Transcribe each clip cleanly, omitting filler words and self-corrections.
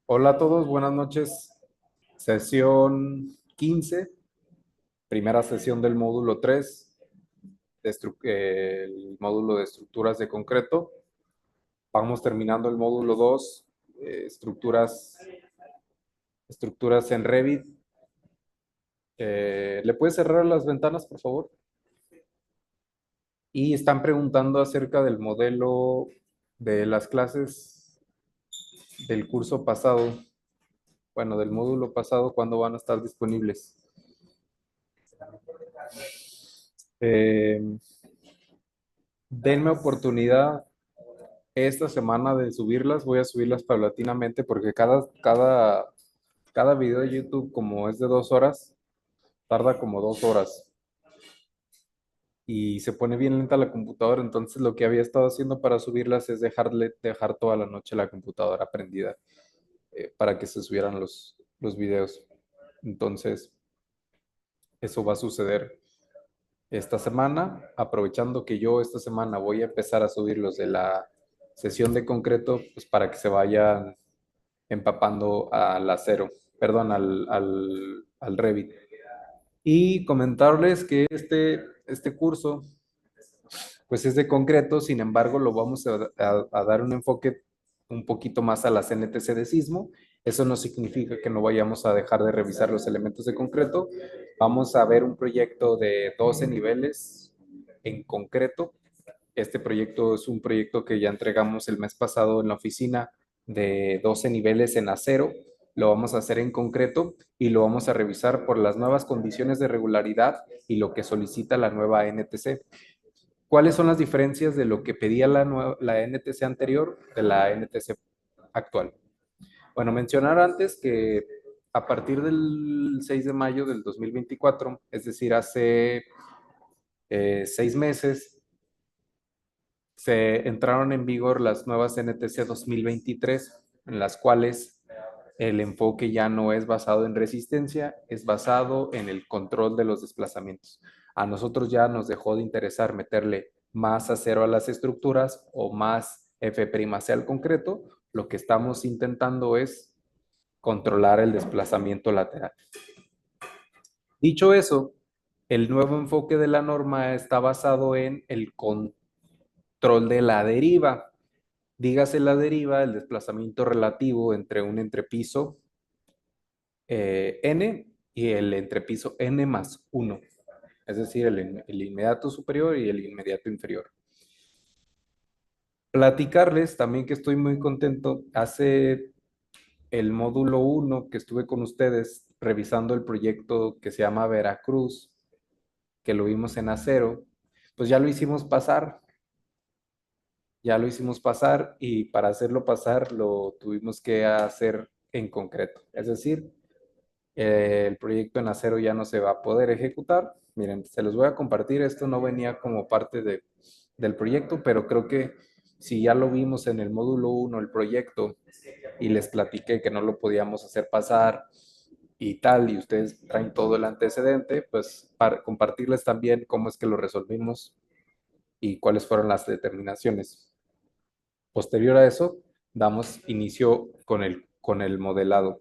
Hola a todos, buenas noches. Sesión 15, primera sesión del módulo 3, el módulo de estructuras de concreto. Vamos terminando el módulo 2, estructuras en Revit. ¿Le puedes cerrar las ventanas, por favor? Y están preguntando acerca del modelo de las clases del curso pasado, bueno, del módulo pasado, ¿cuándo van a estar disponibles? Eh, Denme oportunidad esta semana de subirlas. Voy a subirlas paulatinamente porque cada video de YouTube, como es de 2 horas, tarda como 2 horas y se pone bien lenta la computadora. Entonces lo que había estado haciendo para subirlas es dejar toda la noche la computadora prendida, para que se subieran los videos. Entonces eso va a suceder esta semana, aprovechando que yo esta semana voy a empezar a subir los de la sesión de concreto, pues para que se vayan empapando al acero, perdón, al Revit. Y comentarles que este curso, pues es de concreto. Sin embargo, lo vamos a dar un enfoque un poquito más a la CNTC de sismo. Eso no significa que no vayamos a dejar de revisar los elementos de concreto. Vamos a ver un proyecto de 12 niveles en concreto. Este proyecto es un proyecto que ya entregamos el mes pasado en la oficina, de 12 niveles en acero. Lo vamos a hacer en concreto y lo vamos a revisar por las nuevas condiciones de regularidad y lo que solicita la nueva NTC. ¿Cuáles son las diferencias de lo que pedía la NTC anterior de la NTC actual? Bueno, mencionar antes que a partir del 6 de mayo del 2024, es decir, hace 6 meses, se entraron en vigor las nuevas NTC 2023, en las cuales el enfoque ya no es basado en resistencia, es basado en el control de los desplazamientos. A nosotros ya nos dejó de interesar meterle más acero a las estructuras o más F' al concreto. Lo que estamos intentando es controlar el desplazamiento lateral. Dicho eso, el nuevo enfoque de la norma está basado en el control de la deriva. Dígase la deriva, el desplazamiento relativo entre un entrepiso n y el entrepiso n más 1, es decir, el inmediato superior y el inmediato inferior. Platicarles también que estoy muy contento. Hace el módulo 1 que estuve con ustedes revisando el proyecto que se llama Veracruz, que lo vimos en acero, pues ya lo hicimos pasar, y para hacerlo pasar lo tuvimos que hacer en concreto. Es decir, el proyecto en acero ya no se va a poder ejecutar. Miren, se los voy a compartir. Esto no venía como parte del proyecto, pero creo que si ya lo vimos en el módulo 1, el proyecto, y les platiqué que no lo podíamos hacer pasar y tal, y ustedes traen todo el antecedente, pues para compartirles también cómo es que lo resolvimos y cuáles fueron las determinaciones. Posterior a eso, damos inicio con el modelado.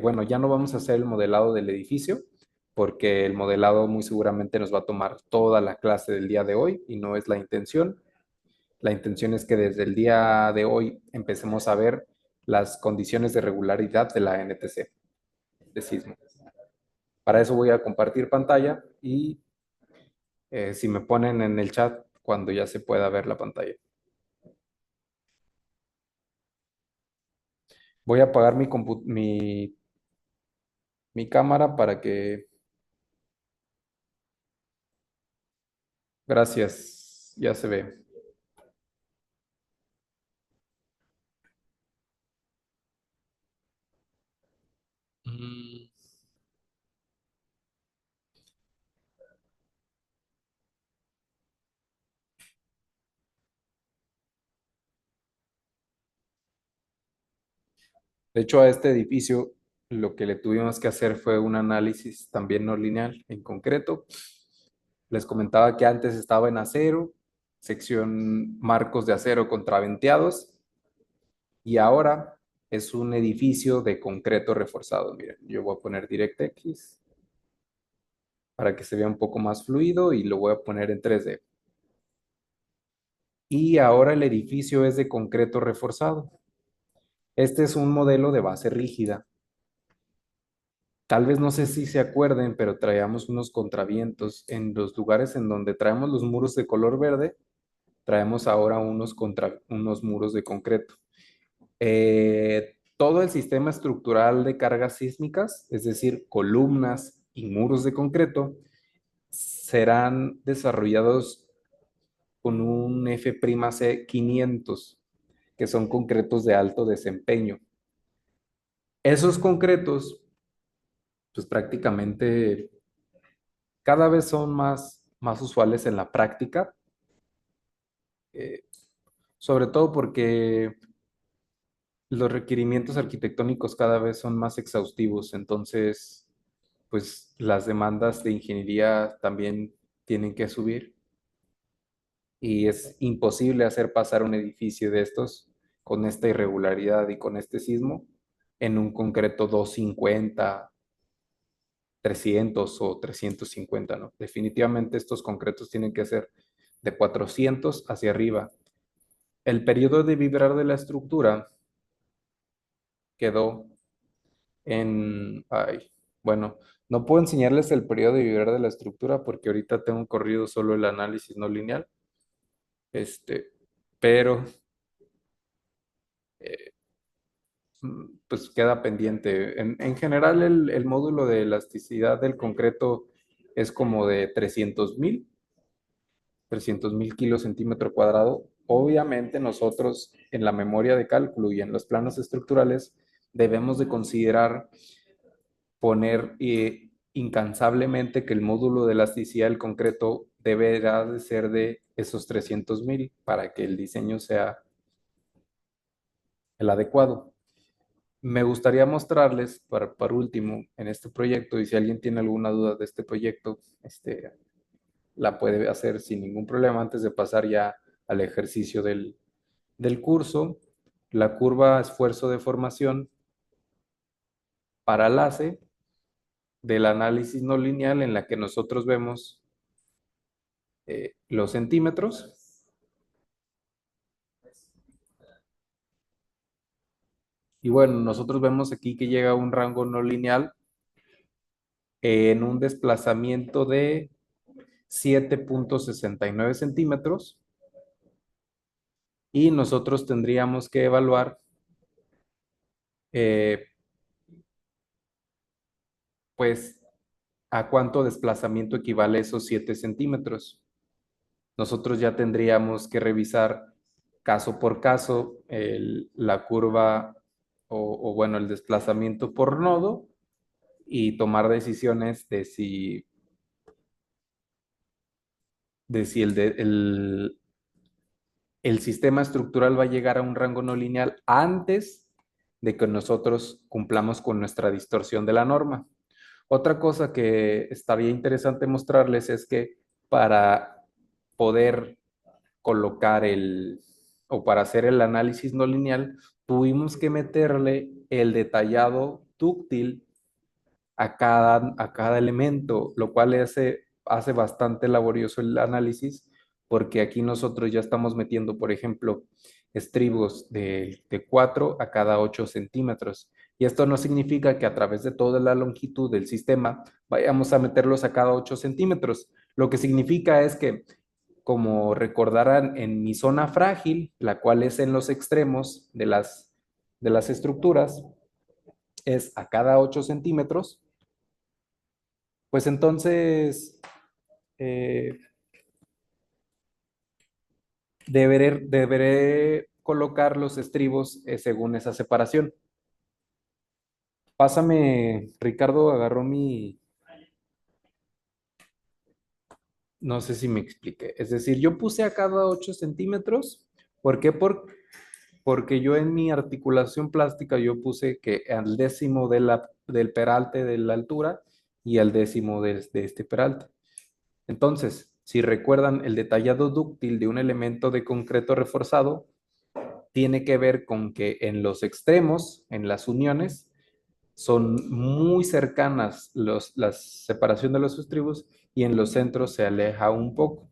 Bueno, ya no vamos a hacer el modelado del edificio, porque el modelado muy seguramente nos va a tomar toda la clase del día de hoy y no es la intención. La intención es que desde el día de hoy empecemos a ver las condiciones de regularidad de la NTC de sismo. Para eso voy a compartir pantalla y si me ponen en el chat cuando ya se pueda ver la pantalla. Voy a apagar mi cámara para que... Gracias, ya se ve. Mm, De hecho, a este edificio lo que le tuvimos que hacer fue un análisis también no lineal en concreto. Les comentaba que antes estaba en acero, sección marcos de acero contraventeados, y ahora es un edificio de concreto reforzado. Miren, yo voy a poner DirectX para que se vea un poco más fluido y lo voy a poner en 3D. Y ahora el edificio es de concreto reforzado. Este es un modelo de base rígida. Tal vez no sé si se acuerden, pero traíamos unos contravientos en los lugares en donde traemos los muros de color verde, traemos ahora unos muros de concreto. Todo el sistema estructural de cargas sísmicas, es decir, columnas y muros de concreto, serán desarrollados con un F'C 500, que son concretos de alto desempeño. Esos concretos, pues prácticamente cada vez son más usuales en la práctica, eh, sobre todo porque los requerimientos arquitectónicos cada vez son más exhaustivos, entonces, pues las demandas de ingeniería también tienen que subir y es imposible hacer pasar un edificio de estos con esta irregularidad y con este sismo en un concreto 250, 300 o 350, ¿no? Definitivamente estos concretos tienen que ser de 400 hacia arriba. El periodo de vibrar de la estructura quedó ay, bueno, no puedo enseñarles el periodo de vibrar de la estructura porque ahorita tengo corrido solo el análisis no lineal, este, pero eh, pues queda pendiente. En general, el módulo de elasticidad del concreto es como de 300,000 kilos centímetro cuadrado. Obviamente nosotros en la memoria de cálculo y en los planos estructurales debemos de considerar poner incansablemente que el módulo de elasticidad del concreto deberá de ser de esos 300,000 para que el diseño sea el adecuado. Me gustaría mostrarles, para último, en este proyecto, y si alguien tiene alguna duda de este proyecto, la puede hacer sin ningún problema antes de pasar ya al ejercicio del curso. La curva esfuerzo de formación paralace del análisis no lineal en la que nosotros vemos los centímetros. Y bueno, nosotros vemos aquí que llega a un rango no lineal en un desplazamiento de 7,69 centímetros y nosotros tendríamos que evaluar eh, pues a cuánto desplazamiento equivale esos 7 centímetros. Nosotros ya tendríamos que revisar caso por caso la curva bueno, el desplazamiento por nodo y tomar decisiones de si el sistema estructural va a llegar a un rango no lineal antes de que nosotros cumplamos con nuestra distorsión de la norma. Otra cosa que estaría interesante mostrarles es que para poder colocar o para hacer el análisis no lineal, tuvimos que meterle el detallado dúctil a cada elemento, lo cual hace bastante laborioso el análisis, porque aquí nosotros ya estamos metiendo, por ejemplo, estribos de 4 a cada 8 centímetros. Y esto no significa que a través de toda la longitud del sistema vayamos a meterlos a cada 8 centímetros. Lo que significa es que, como recordarán, en mi zona frágil, la cual es en los extremos de las estructuras, es a cada 8 centímetros, pues entonces eh, deberé colocar los estribos según esa separación. Pásame, Ricardo, agarró no sé si me expliqué. Es decir, yo puse a cada 8 centímetros. ¿Por qué? Porque yo en mi articulación plástica yo puse que al décimo del peralte de la altura y al décimo de este peralte. Entonces, si recuerdan el detallado dúctil de un elemento de concreto reforzado, tiene que ver con que en los extremos, en las uniones, son muy cercanas la separación de los estribos y en los centros se aleja un poco.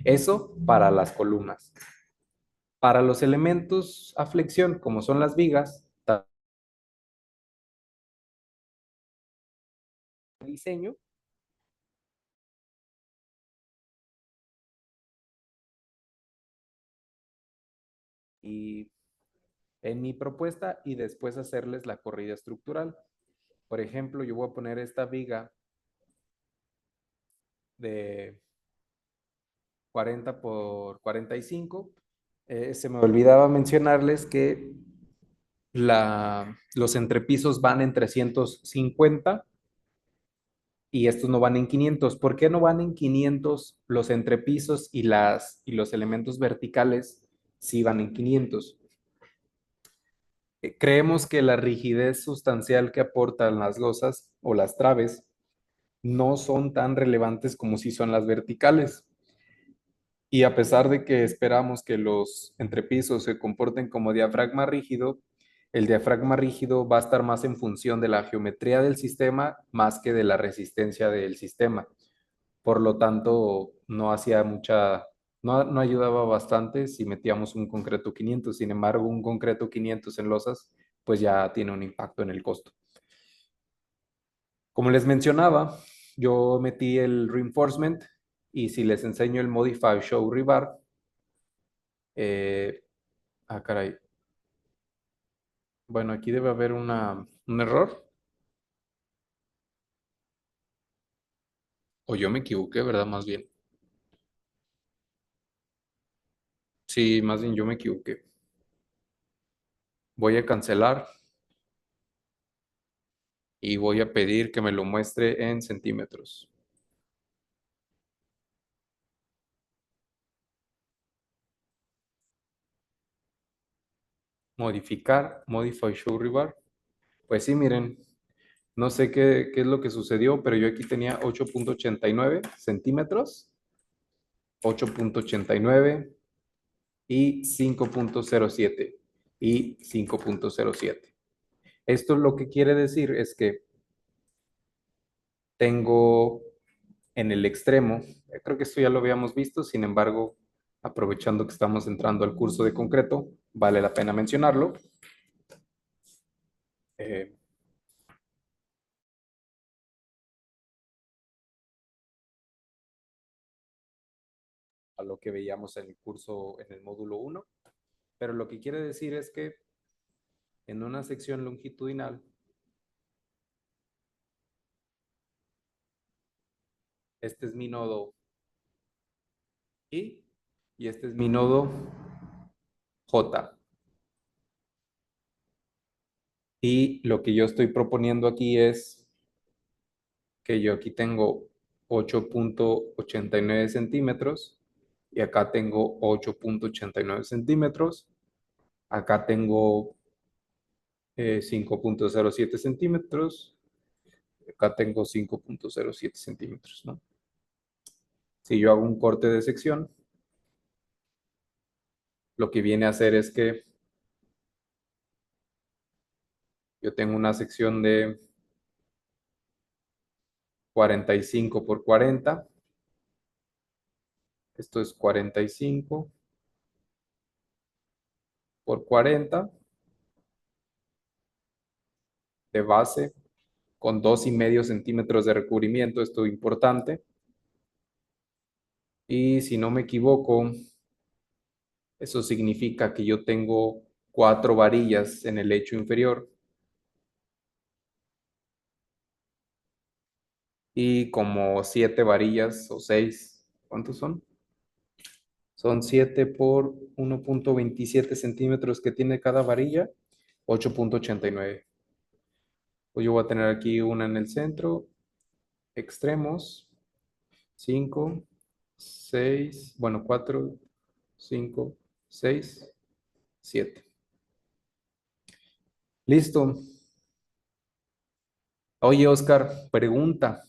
Eso para las columnas. Para los elementos a flexión, como son las vigas, diseño y en mi propuesta y después hacerles la corrida estructural. Por ejemplo, yo voy a poner esta viga de 40 por 45. Se me olvidaba mencionarles que los entrepisos van en 350 y estos no van en 500. ¿Por qué no van en 500 los entrepisos y los elementos verticales sí van en 500? Creemos que la rigidez sustancial que aportan las losas o las traves no son tan relevantes como si son las verticales. Y a pesar de que esperamos que los entrepisos se comporten como diafragma rígido, el diafragma rígido va a estar más en función de la geometría del sistema más que de la resistencia del sistema. Por lo tanto, no ayudaba bastante si metíamos un concreto 500. Sin embargo, un concreto 500 en losas, pues ya tiene un impacto en el costo. Como les mencionaba, yo metí el reinforcement y si les enseño el Modify Show Rebar, eh, caray. Bueno, aquí debe haber un error. O yo me equivoqué, ¿verdad? Más bien. Sí, más bien yo me equivoqué. Voy a cancelar y voy a pedir que me lo muestre en centímetros. Modificar, Modify Show Rebar. Pues sí, miren, no sé qué es lo que sucedió, pero yo aquí tenía 8.89 centímetros, 8.89 y 5.07 y 5.07. Esto lo que quiere decir es que tengo en el extremo, creo que esto ya lo habíamos visto, sin embargo, aprovechando que estamos entrando al curso de concreto, vale la pena mencionarlo. Eh, a lo que veíamos en el curso, en el módulo 1, pero lo que quiere decir es que en una sección longitudinal, este es mi nodo I y este es mi nodo J. Y lo que yo estoy proponiendo aquí es que yo aquí tengo 8.89 centímetros y acá tengo 8.89 centímetros. Acá tengo 5.07 centímetros. Acá tengo 5.07 centímetros, ¿no? Si yo hago un corte de sección, lo que viene a hacer es que yo tengo una sección de 45 por 40. Esto es 45 por 40 de base con 2,5 centímetros de recubrimiento. Esto es importante. Y si no me equivoco, eso significa que yo tengo 4 varillas en el lecho inferior y como 7 varillas o 6. ¿Cuántos son? Son 7 por 1.27 centímetros que tiene cada varilla, 8.89. Pues yo voy a tener aquí una en el centro, extremos, 5, 6, bueno, 4, 5, 6, 7. Listo. Oye, Oscar, pregunta.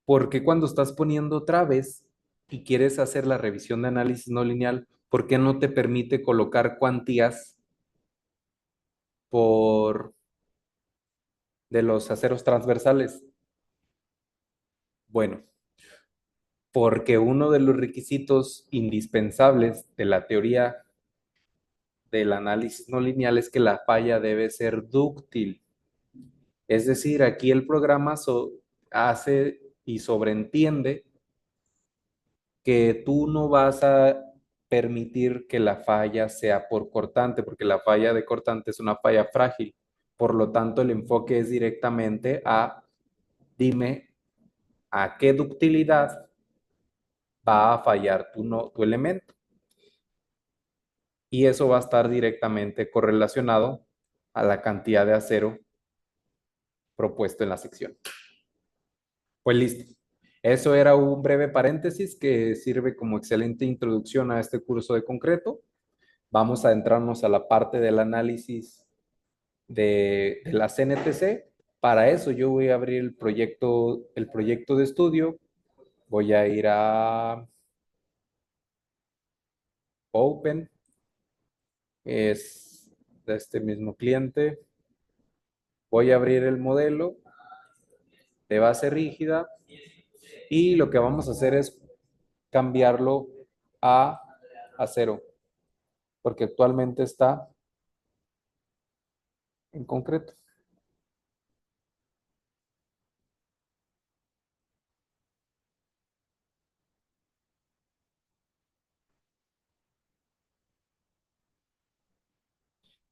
¿Por qué cuando estás poniendo traves y quieres hacer la revisión de análisis no lineal, ¿por qué no te permite colocar cuantías por de los aceros transversales? Bueno, porque uno de los requisitos indispensables de la teoría del análisis no lineal es que la falla debe ser dúctil. Es decir, aquí el programa hace y sobreentiende que tú no vas a permitir que la falla sea por cortante, porque la falla de cortante es una falla frágil. Por lo tanto, el enfoque es directamente a, dime, a qué ductilidad va a fallar tu elemento. Y eso va a estar directamente correlacionado a la cantidad de acero propuesto en la sección. Pues listo. Eso era un breve paréntesis que sirve como excelente introducción a este curso de concreto. Vamos a entrarnos a la parte del análisis de la CNTC. Para eso yo voy a abrir el proyecto de estudio. Voy a ir a Open, es de este mismo cliente. Voy a abrir el modelo de base rígida y lo que vamos a hacer es cambiarlo a acero, porque actualmente está en concreto.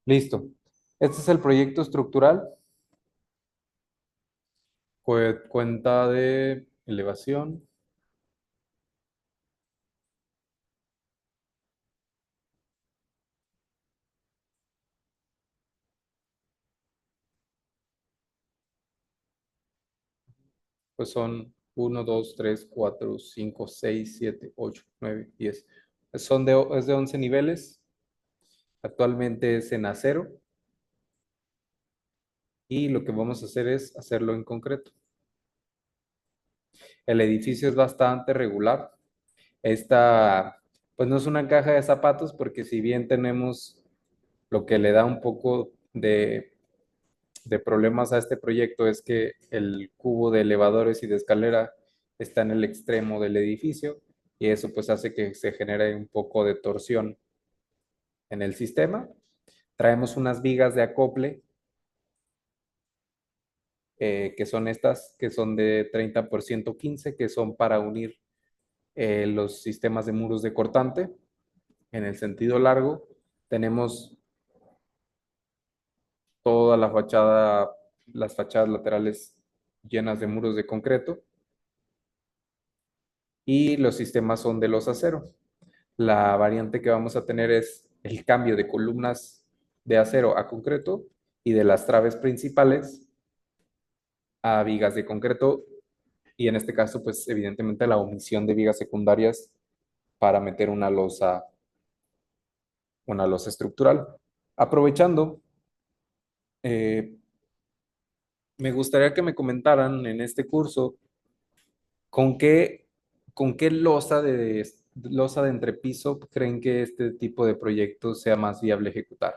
Listo. Este es el proyecto estructural. Cuenta de elevación. Pues son 1, 2, 3, 4, 5, 6, 7, 8, 9, 10. Es de 11 niveles. Actualmente es en acero. Y lo que vamos a hacer es hacerlo en concreto. El edificio es bastante regular. Esta, pues no es una caja de zapatos porque si bien tenemos lo que le da un poco de problemas a este proyecto es que el cubo de elevadores y de escalera está en el extremo del edificio y eso pues hace que se genere un poco de torsión en el sistema. Traemos unas vigas de acople que son estas, que son de 30 por 115, que son para unir los sistemas de muros de cortante en el sentido largo. Tenemos toda la fachada, las fachadas laterales llenas de muros de concreto y los sistemas son de los aceros. La variante que vamos a tener es el cambio de columnas de acero a concreto y de las traves principales a vigas de concreto y en este caso pues evidentemente la omisión de vigas secundarias para meter una losa estructural. Aprovechando, eh, me gustaría que me comentaran en este curso ¿Con qué, con qué losa de entrepiso creen que este tipo de proyectos sea más viable ejecutar?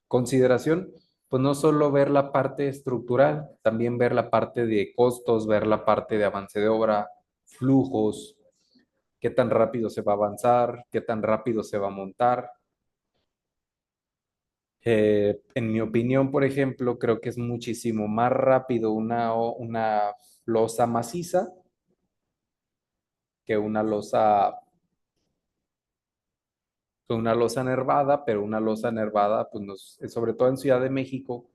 Consideración, pues no solo ver la parte estructural, también ver la parte de costos, ver la parte de avance de obra, flujos, qué tan rápido se va a avanzar, qué tan rápido se va a montar. En mi opinión, por ejemplo, creo que es muchísimo más rápido una losa maciza que una losa nervada, pero una losa nervada, pues sobre todo en Ciudad de México,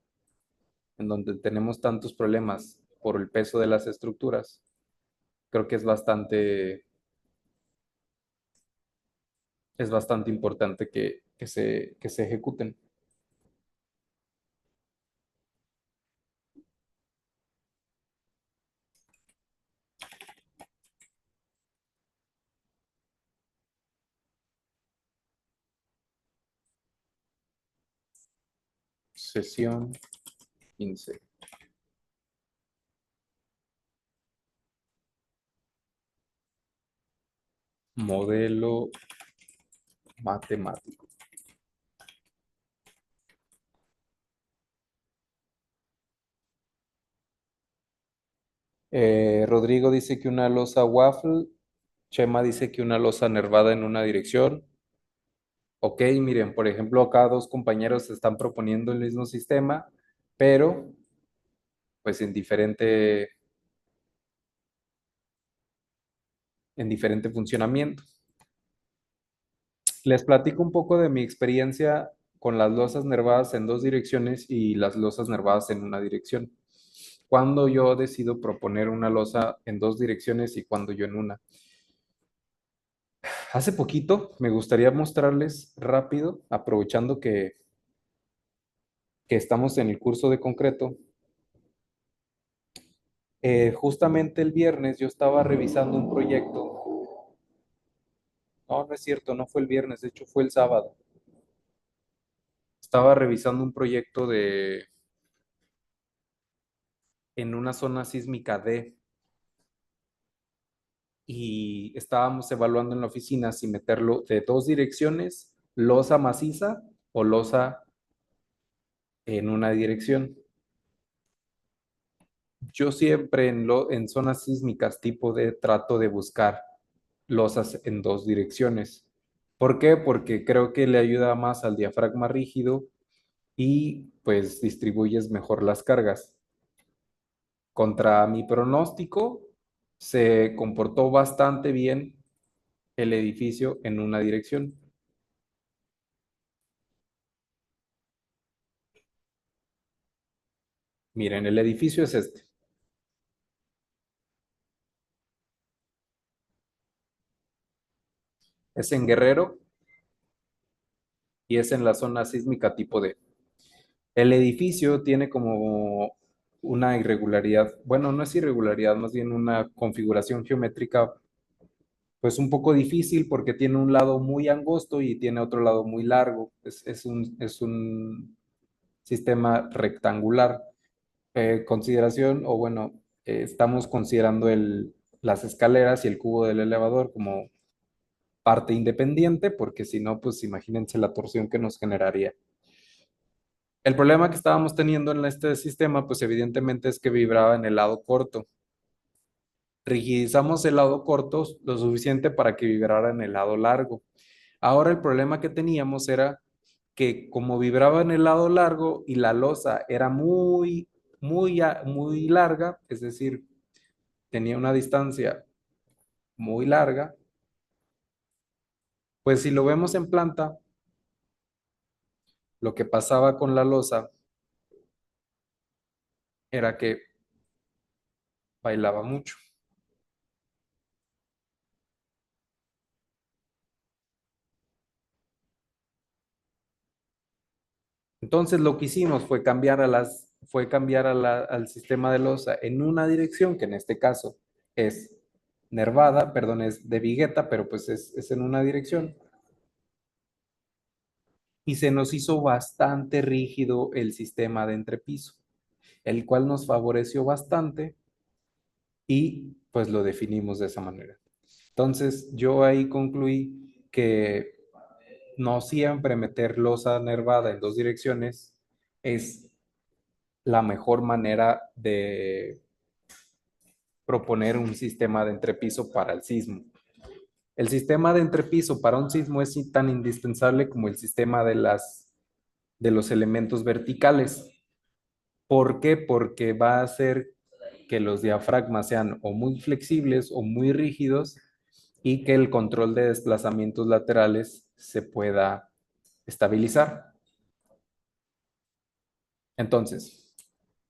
en donde tenemos tantos problemas por el peso de las estructuras, creo que es bastante importante que se ejecuten. Sesión 15. Modelo Matemático. Rodrigo dice que una losa waffle. Chema dice que una losa nervada en una dirección. Ok, miren, por ejemplo, acá dos compañeros están proponiendo el mismo sistema, pero pues en diferente funcionamiento. Les platico un poco de mi experiencia con las losas nervadas en dos direcciones y las losas nervadas en una dirección. Cuando yo decido proponer una losa en dos direcciones y cuando yo en una. Hace poquito me gustaría mostrarles rápido, aprovechando que estamos en el curso de concreto. Justamente el viernes yo estaba revisando un proyecto. No, no es cierto, no fue el viernes, de hecho fue el sábado. Estaba revisando un proyecto en una zona sísmica D y estábamos evaluando en la oficina si meterlo de dos direcciones, losa maciza o losa en una dirección. Yo siempre en zonas sísmicas tipo D trato de buscar losas en dos direcciones. ¿Por qué? Porque creo que le ayuda más al diafragma rígido y pues distribuyes mejor las cargas. Contra mi pronóstico, se comportó bastante bien el edificio en una dirección. Miren, el edificio es este. Es en Guerrero y es en la zona sísmica tipo D. El edificio tiene como una irregularidad, bueno, no es irregularidad, más bien una configuración geométrica, pues un poco difícil porque tiene un lado muy angosto y tiene otro lado muy largo. Es un sistema rectangular. Consideración, o bueno, estamos considerando las escaleras y el cubo del elevador como parte independiente, porque si no, pues imagínense la torsión que nos generaría. El problema que estábamos teniendo en este sistema, pues evidentemente es que vibraba en el lado corto. Rigidizamos el lado corto lo suficiente para que vibrara en el lado largo. Ahora el problema que teníamos era que como vibraba en el lado largo y la losa era muy, muy, muy larga, es decir, tenía una distancia muy larga, pues si lo vemos en planta, lo que pasaba con la losa era que bailaba mucho. Entonces lo que hicimos fue cambiar al sistema de losa en una dirección, que en este caso es nervada, perdón, es de vigueta, pero pues es en una dirección. Y se nos hizo bastante rígido el sistema de entrepiso, el cual nos favoreció bastante y pues lo definimos de esa manera. Entonces yo ahí concluí que no siempre meter losa nervada en dos direcciones es la mejor manera de proponer un sistema de entrepiso para el sismo. El sistema de entrepiso para un sismo es tan indispensable como el sistema de los elementos verticales. ¿Por qué? Porque va a hacer que los diafragmas sean o muy flexibles o muy rígidos y que el control de desplazamientos laterales se pueda estabilizar. Entonces,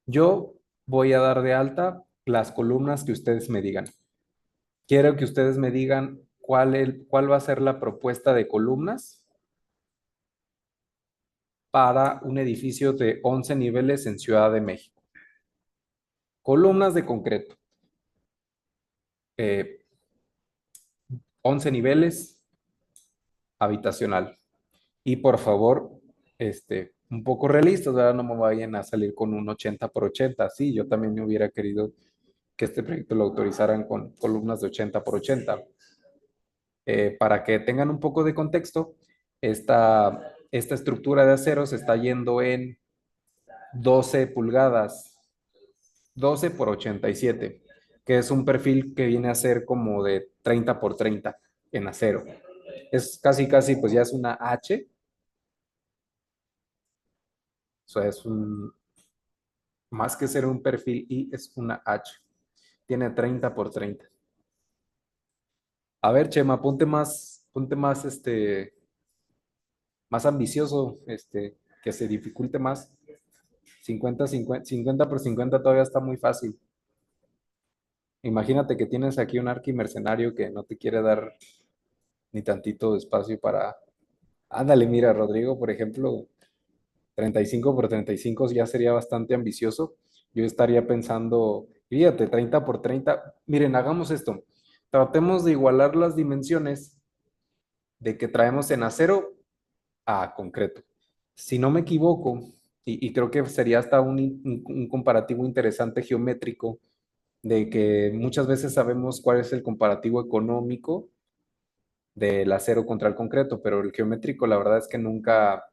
yo voy a dar de alta las columnas que ustedes me digan. Quiero que ustedes me digan cuál va a ser la propuesta de columnas para un edificio de 11 niveles en Ciudad de México. Columnas de concreto. Eh, 11 niveles, habitacional. Y por favor, un poco realistas, ¿verdad? No me vayan a salir con un 80 por 80. Sí, yo también me hubiera querido que este proyecto lo autorizaran con columnas de 80 por 80. Para que tengan un poco de contexto, Esta estructura de acero se está yendo en 12 pulgadas, 12 por 87, que es un perfil que viene a ser como de 30 por 30 en acero. Es casi, casi, pues ya es una H, o sea, más que ser un perfil I, es una H. Tiene 30 por 30. A ver, Chema, ponte más, más ambicioso, que se dificulte más. 50 por 50 todavía está muy fácil. Imagínate que tienes aquí un arquimercenario que no te quiere dar ni tantito espacio para... Ándale, mira, Rodrigo, por ejemplo, 35 por 35 ya sería bastante ambicioso. Yo estaría pensando, fíjate, 30 por 30. Miren, hagamos esto. Tratemos de igualar las dimensiones de que traemos en acero a concreto. Si no me equivoco, y creo que sería hasta un comparativo interesante geométrico, de que muchas veces sabemos cuál es el comparativo económico del acero contra el concreto, pero el geométrico la verdad es que nunca,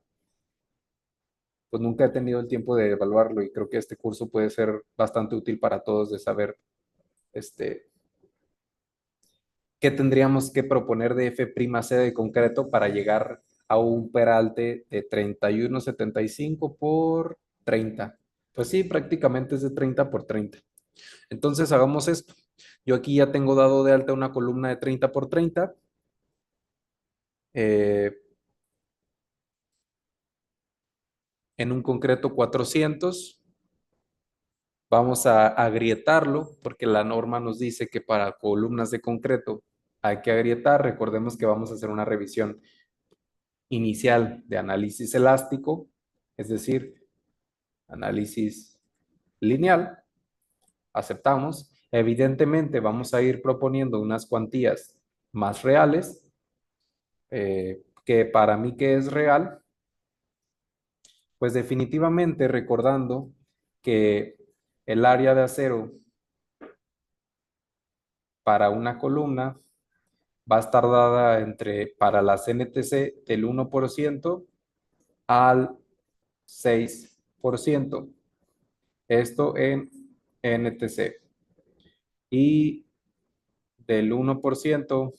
pues nunca he tenido el tiempo de evaluarlo y creo que este curso puede ser bastante útil para todos de saber este, qué tendríamos que proponer de F'C de concreto para llegar a un peralte de 31,75 por 30. Pues sí, prácticamente es de 30 por 30. Entonces hagamos esto. Yo aquí ya tengo dado de alta una columna de 30 por 30. eh, en un concreto 400. Vamos a agrietarlo porque la norma nos dice que para columnas de concreto hay que agrietar. Recordemos que vamos a hacer una revisión inicial de análisis elástico, es decir, análisis lineal. Aceptamos. Evidentemente vamos a ir proponiendo unas cuantías más reales, que para mí que es real, pues definitivamente recordando que el área de acero para una columna va a estar dada para las NTC del 1% al 6%. Esto en NTC. Y del 1%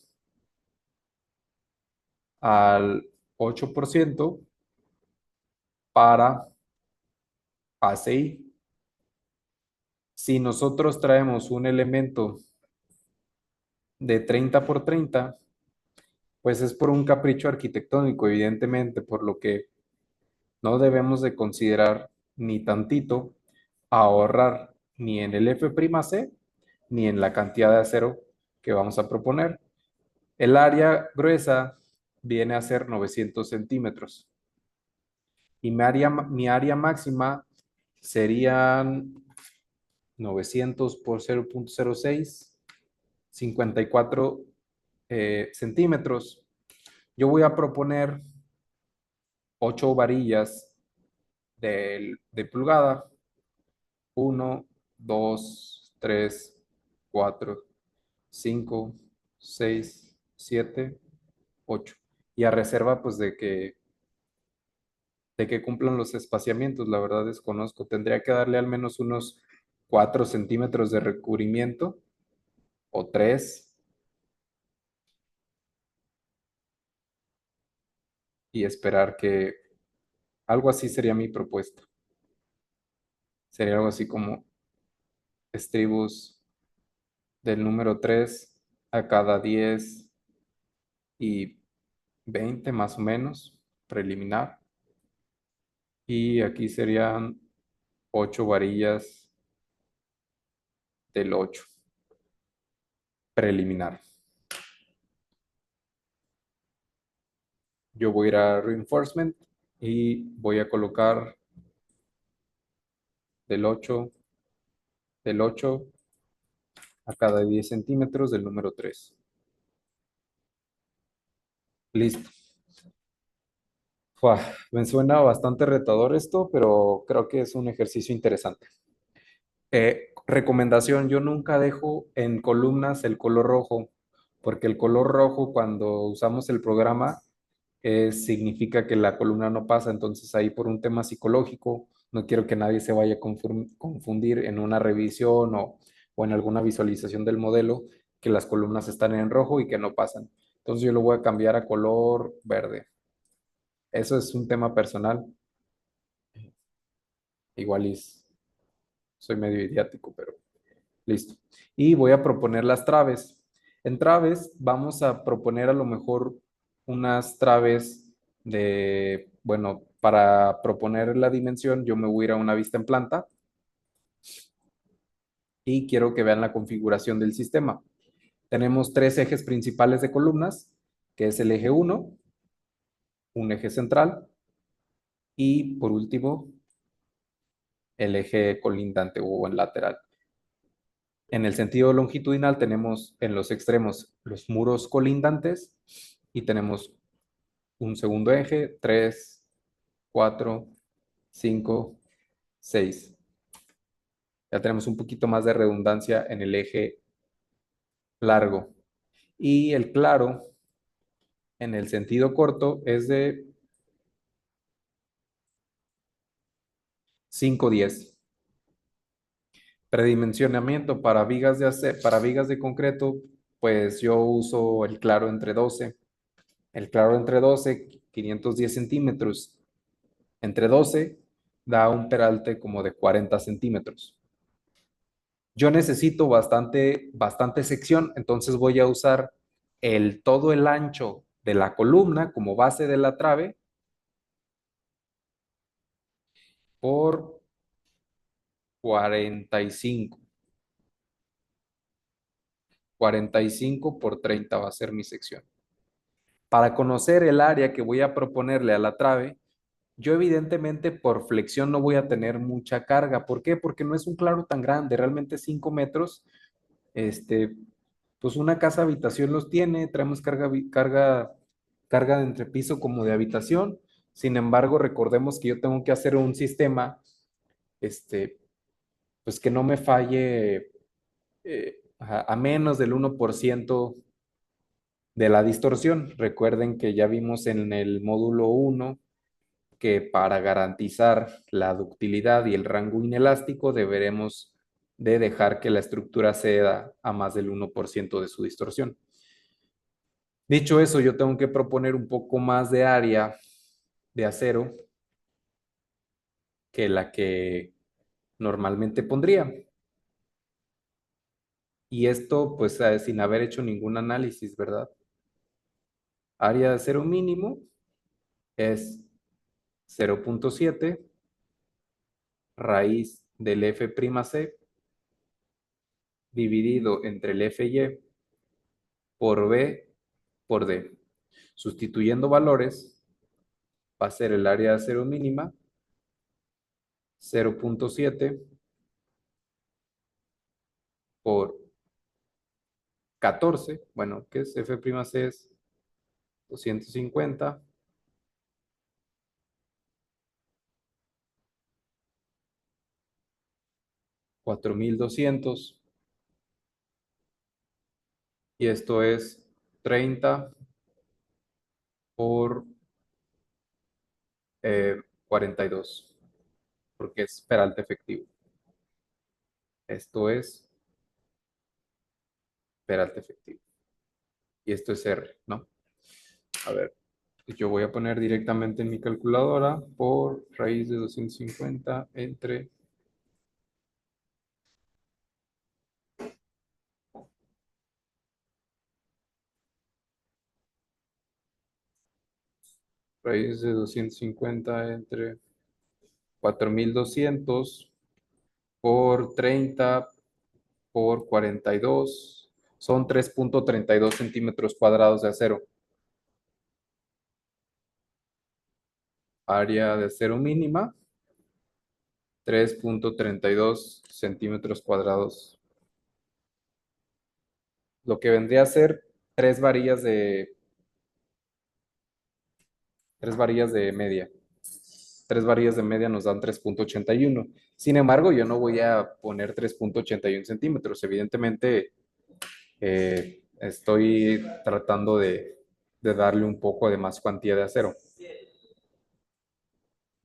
al 8% para ACI. Si nosotros traemos un elemento de 30 por 30, pues es por un capricho arquitectónico, evidentemente, por lo que no debemos de considerar ni tantito ahorrar ni en el F'C ni en la cantidad de acero que vamos a proponer. El área gruesa viene a ser 900 centímetros y mi área máxima serían 900 por 0,06, 54 centímetros. Yo voy a proponer 8 varillas de pulgada. 1, 2, 3, 4, 5, 6, 7, 8. Y a reserva, pues, de que cumplan los espaciamientos. La verdad desconozco. Tendría que darle al menos unos 4 centímetros de recubrimiento o 3 y esperar que algo así sería mi propuesta. Sería algo así como estribos del número 3 a cada 10 y 20 más o menos, preliminar. Y aquí serían 8 varillas del 8 preliminar. Yo voy a ir a Reinforcement y voy a colocar del 8 del 8 a cada 10 centímetros del número 3. Listo. Uf, me suena bastante retador esto, pero creo que es un ejercicio interesante. Recomendación, yo nunca dejo en columnas el color rojo, porque el color rojo cuando usamos el programa significa que la columna no pasa, entonces ahí por un tema psicológico, no quiero que nadie se vaya a confundir en una revisión o en alguna visualización del modelo que las columnas están en rojo y que no pasan. Entonces yo lo voy a cambiar a color verde. Eso es un tema personal, igual soy medio idiático, pero listo. Y voy a proponer las traves. En traves vamos a proponer a lo mejor unas traves bueno, para proponer la dimensión, yo me voy a ir a una vista en planta y quiero que vean la configuración del sistema. Tenemos tres ejes principales de columnas, que es el eje 1, un eje central y por último el eje colindante o en lateral. En el sentido longitudinal tenemos en los extremos los muros colindantes y tenemos un segundo eje, 3, 4, 5, 6. Ya tenemos un poquito más de redundancia en el eje largo. Y el claro en el sentido corto es de 5, 10. Predimensionamiento para para vigas de concreto, pues yo uso el claro entre 12. El claro entre 12, 510 centímetros. Entre 12 da un peralte como de 40 centímetros. Yo necesito bastante sección, entonces voy a usar todo el ancho de la columna como base de la trave por 45. 45 por 30 va a ser mi sección. Para conocer el área que voy a proponerle a la trave, yo evidentemente por flexión no voy a tener mucha carga. ¿Por qué? Porque no es un claro tan grande, realmente 5 metros. Este, pues una casa habitación los tiene, traemos carga de entrepiso como de habitación. Sin embargo, recordemos que yo tengo que hacer un sistema, pues que no me falle a menos del 1% de la distorsión. Recuerden que ya vimos en el módulo 1 que para garantizar la ductilidad y el rango inelástico deberemos de dejar que la estructura ceda a más del 1% de su distorsión. Dicho eso, yo tengo que proponer un poco más de área de acero que la que normalmente pondría. Y esto, pues, sin haber hecho ningún análisis, ¿verdad? Área de acero mínimo es 0.7 raíz del F'C dividido entre el Fy por B por D. Sustituyendo valores, va a ser el área de acero mínima 0.7 por 14, bueno, ¿qué es? F'C es 250, 4200, y esto es 30 por 42, porque es peralte efectivo. Esto es peralte efectivo. Y esto es R, ¿no? A ver, yo voy a poner directamente en mi calculadora por raíz de 250 entre raíz de 250 entre 4200 por 30 por 42 son 3.32 centímetros cuadrados de acero. Área de acero mínima, 3.32 centímetros cuadrados. Lo que vendría a ser tres varillas de, tres varillas de media. Tres varillas de media nos dan 3.81. Sin embargo, yo no voy a poner 3.81 centímetros. Evidentemente, estoy tratando de darle un poco de más cuantía de acero.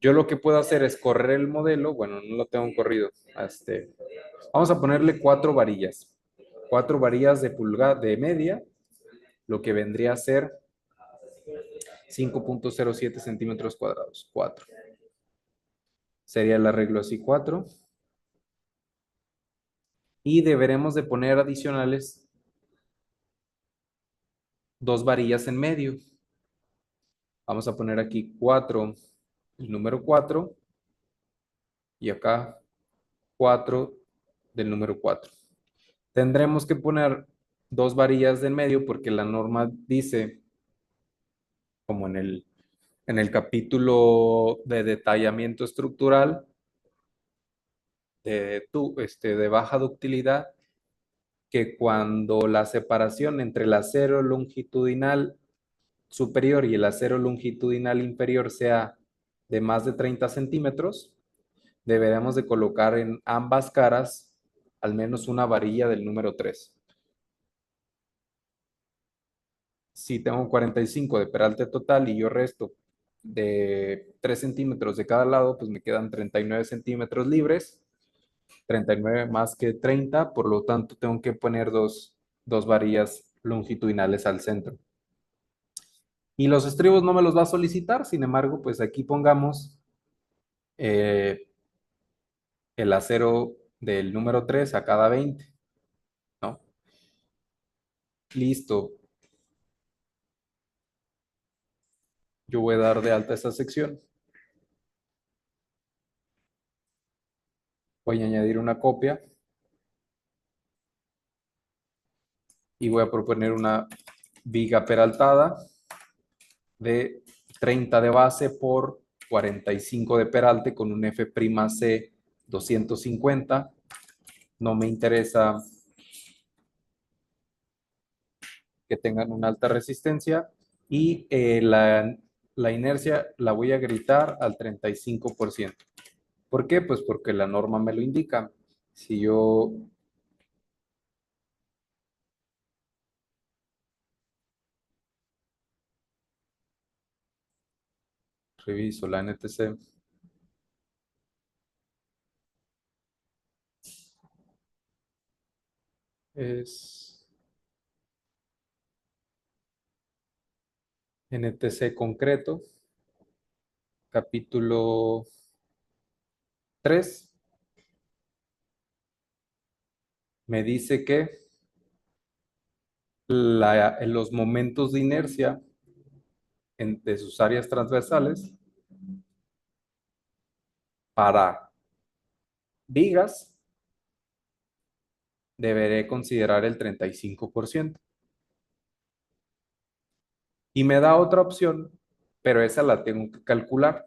Yo lo que puedo hacer es correr el modelo, bueno, no lo tengo corrido, vamos a ponerle 4 varillas de pulgada de media, lo que vendría a ser 5,07 centímetros cuadrados, 4. Sería el arreglo así 4. Y deberemos de poner adicionales 2 varillas en medio. Vamos a poner aquí 4, el número 4, y acá 4 del número 4. Tendremos que poner 2 varillas de en medio porque la norma dice, como en el capítulo de detallamiento estructural de baja ductilidad, que cuando la separación entre el acero longitudinal superior y el acero longitudinal inferior sea de más de 30 centímetros, deberemos de colocar en ambas caras al menos una varilla del número 3. Si tengo 45 de peralte total y yo resto de 3 centímetros de cada lado, pues me quedan 39 centímetros libres, 39 más que 30, por lo tanto tengo que poner dos varillas longitudinales al centro. Y los estribos no me los va a solicitar, sin embargo, pues aquí pongamos eh, el acero del número 3 a cada 20, ¿no? Listo. Yo voy a dar de alta esa sección. Voy a añadir una copia y voy a proponer una viga peraltada de 30 de base por 45 de peralte con un F'C 250. No me interesa que tengan una alta resistencia, y la inercia la voy a gritar al 35%. ¿Por qué? Pues porque la norma me lo indica. Si yo reviso la NTC, es NTC concreto, capítulo 3, me dice que en los momentos de inercia de sus áreas transversales para vigas deberé considerar el 35%. Y me da otra opción, pero esa la tengo que calcular,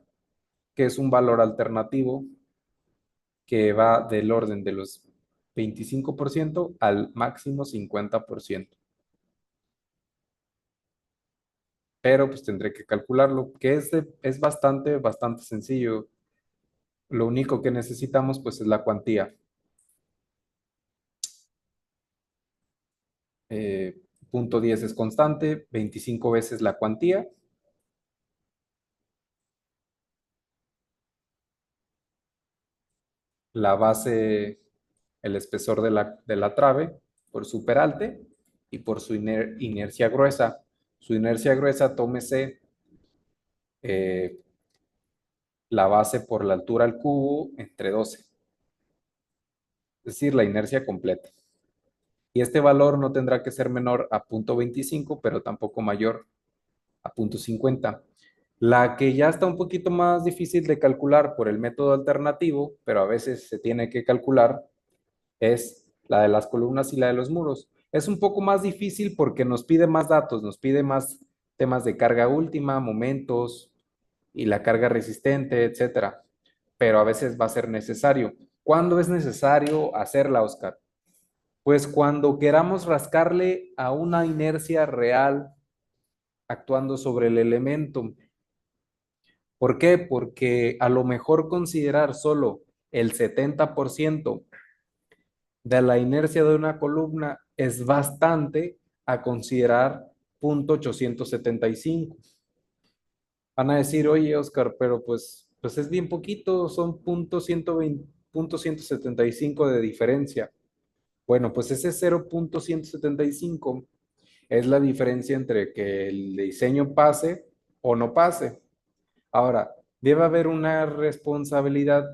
que es un valor alternativo que va del orden de los 25% al máximo 50%. Pero pues tendré que calcularlo, que es bastante sencillo. Lo único que necesitamos pues es la cuantía. Punto 10 es constante, 25 veces la cuantía. La base, el espesor de la trave por su peralte y por su inercia gruesa. Su inercia gruesa, tómese eh, la base por la altura al cubo entre 12, es decir, la inercia completa. Y este valor no tendrá que ser menor a 0,25, pero tampoco mayor a 0,50. La que ya está un poquito más difícil de calcular por el método alternativo, pero a veces se tiene que calcular, es la de las columnas y la de los muros. Es un poco más difícil porque nos pide más datos, nos pide más temas de carga última, momentos y la carga resistente, etcétera. Pero a veces va a ser necesario. ¿Cuándo es necesario hacerla, Oscar? Pues cuando queramos rascarle a una inercia real actuando sobre el elemento. ¿Por qué? Porque a lo mejor considerar solo el 70% de la inercia de una columna es bastante a considerar 0.875. Van a decir, oye, Oscar, pero pues es bien poquito, son 0.120, 0.175 de diferencia. Bueno, pues ese 0.175 es la diferencia entre que el diseño pase o no pase. Ahora, debe haber una responsabilidad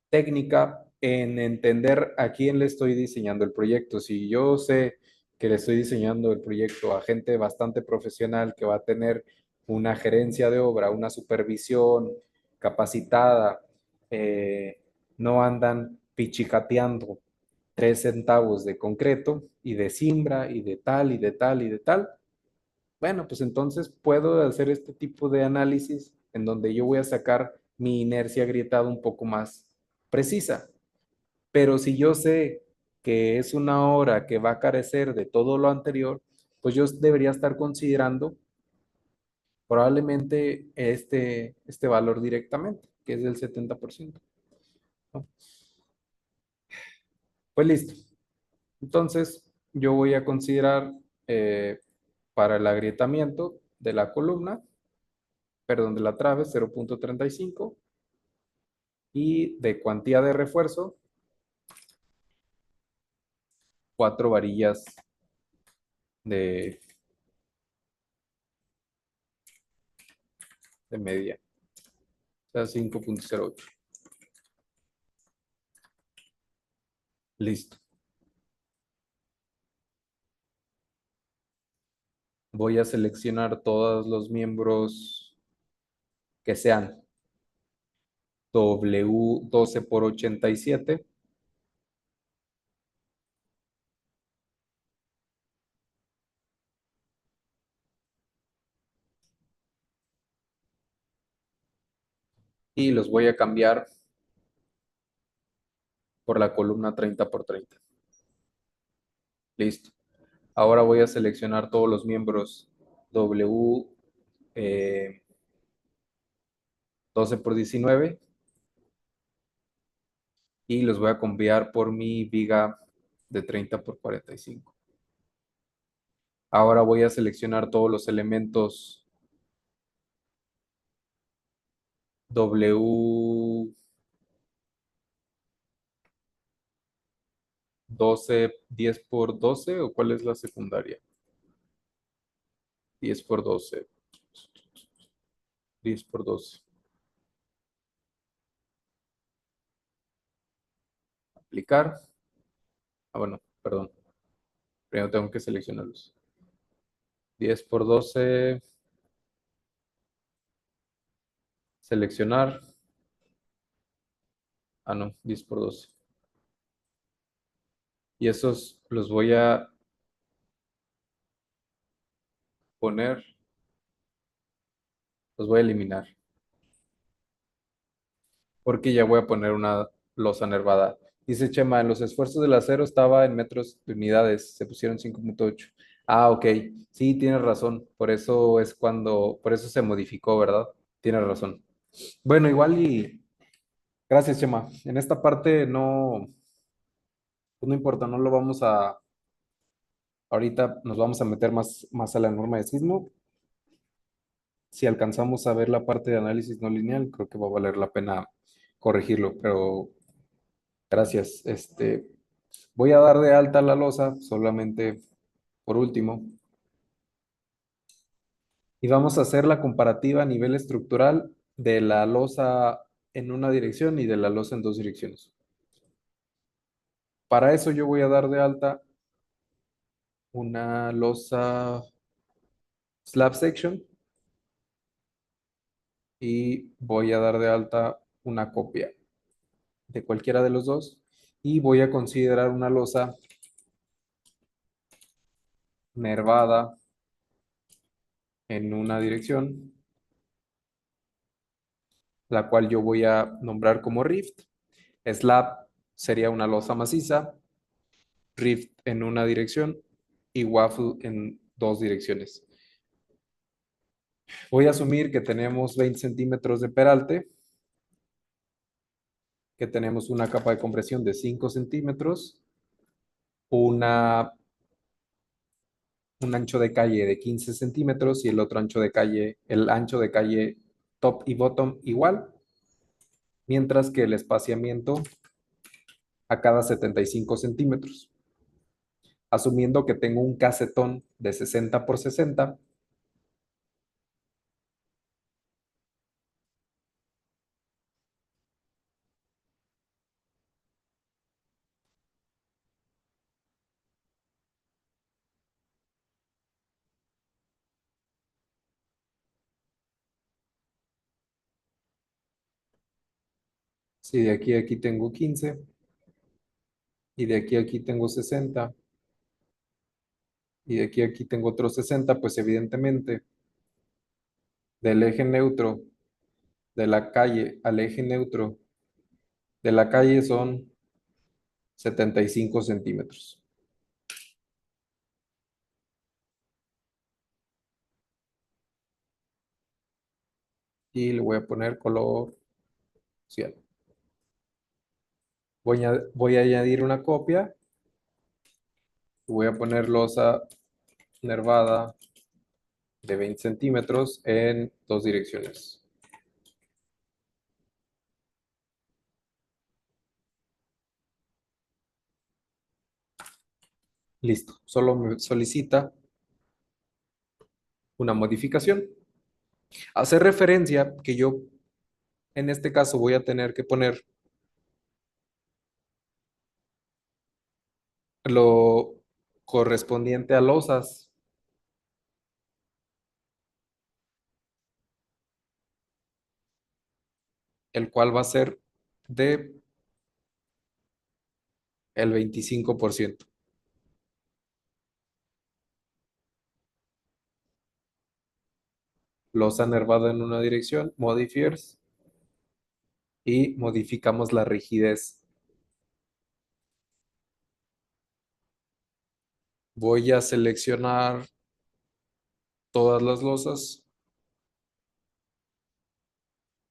técnica en entender a quién le estoy diseñando el proyecto. Si yo sé que le estoy diseñando el proyecto a gente bastante profesional que va a tener una gerencia de obra, una supervisión capacitada, eh, no andan pichicateando 3 centavos de concreto y de cimbra y de tal y de tal y de tal. Bueno, pues entonces puedo hacer este tipo de análisis en donde yo voy a sacar mi inercia agrietada un poco más precisa. Pero si yo sé que es una hora que va a carecer de todo lo anterior, pues yo debería estar considerando probablemente este valor directamente, que es del 70%, ¿no? Pues listo. Entonces, yo voy a considerar eh, para el agrietamiento de la columna, perdón, de la trave, 0.35 y de cuantía de refuerzo, 4 varillas de, de media, o sea, 5.08. Listo. Voy a seleccionar todos los miembros que sean W12 por 87 y los voy a cambiar por la columna 30 por 30. Listo. Ahora voy a seleccionar todos los miembros W 12 por 19 y los voy a cambiar por mi viga de 30 por 45. Ahora voy a seleccionar todos los elementos W 10 por 12, o cuál es la secundaria. 10 por 12. 10 por 12. Aplicar. Ah, bueno, perdón. Primero tengo que seleccionarlos. 10 por 12. Seleccionar. Ah, no, 10 por 12. Y esos los voy a poner, los voy a eliminar. Porque ya voy a poner una losa nervada. Dice Chema, en los esfuerzos del acero estaba en metros de unidades, se pusieron 5.8. Ah, ok. Sí, tienes razón. Por eso se modificó, ¿verdad? Tienes razón. Bueno, igual y gracias, Chema. En esta parte no, pues no importa, no lo vamos a, ahorita nos vamos a meter más a la norma de sismo. Si alcanzamos a ver la parte de análisis no lineal, creo que va a valer la pena corregirlo, pero gracias. Voy a dar de alta la losa solamente por último y vamos a hacer la comparativa a nivel estructural de la losa en una dirección y de la losa en dos direcciones. Para eso yo voy a dar de alta una losa slab section y voy a dar de alta una copia de cualquiera de los dos y voy a considerar una losa nervada en una dirección, la cual yo voy a nombrar como rift. Slab sería una losa maciza, rift en una dirección y waffle en dos direcciones. Voy a asumir que tenemos 20 centímetros de peralte, que tenemos una capa de compresión de 5 centímetros, una, un ancho de calle de 15 centímetros y el otro ancho de calle, el ancho de calle top y bottom igual, mientras que el espaciamiento a cada 75 centímetros. Asumiendo que tengo un casetón de 60 por 60, si de aquí a aquí tengo 15 y de aquí a aquí tengo 60 y de aquí a aquí tengo otros 60, pues evidentemente del eje neutro de la calle al eje neutro de la calle son 75 centímetros. Y le voy a poner color cielo. Voy a añadir una copia y voy a poner losa nervada de 20 centímetros en dos direcciones. Listo. Solo me solicita una modificación. Hace referencia que yo en este caso voy a tener que poner lo correspondiente a losas, el cual va a ser de el 25%. Losa nervada en una dirección, modifiers, y modificamos la rigidez. Voy a seleccionar todas las losas,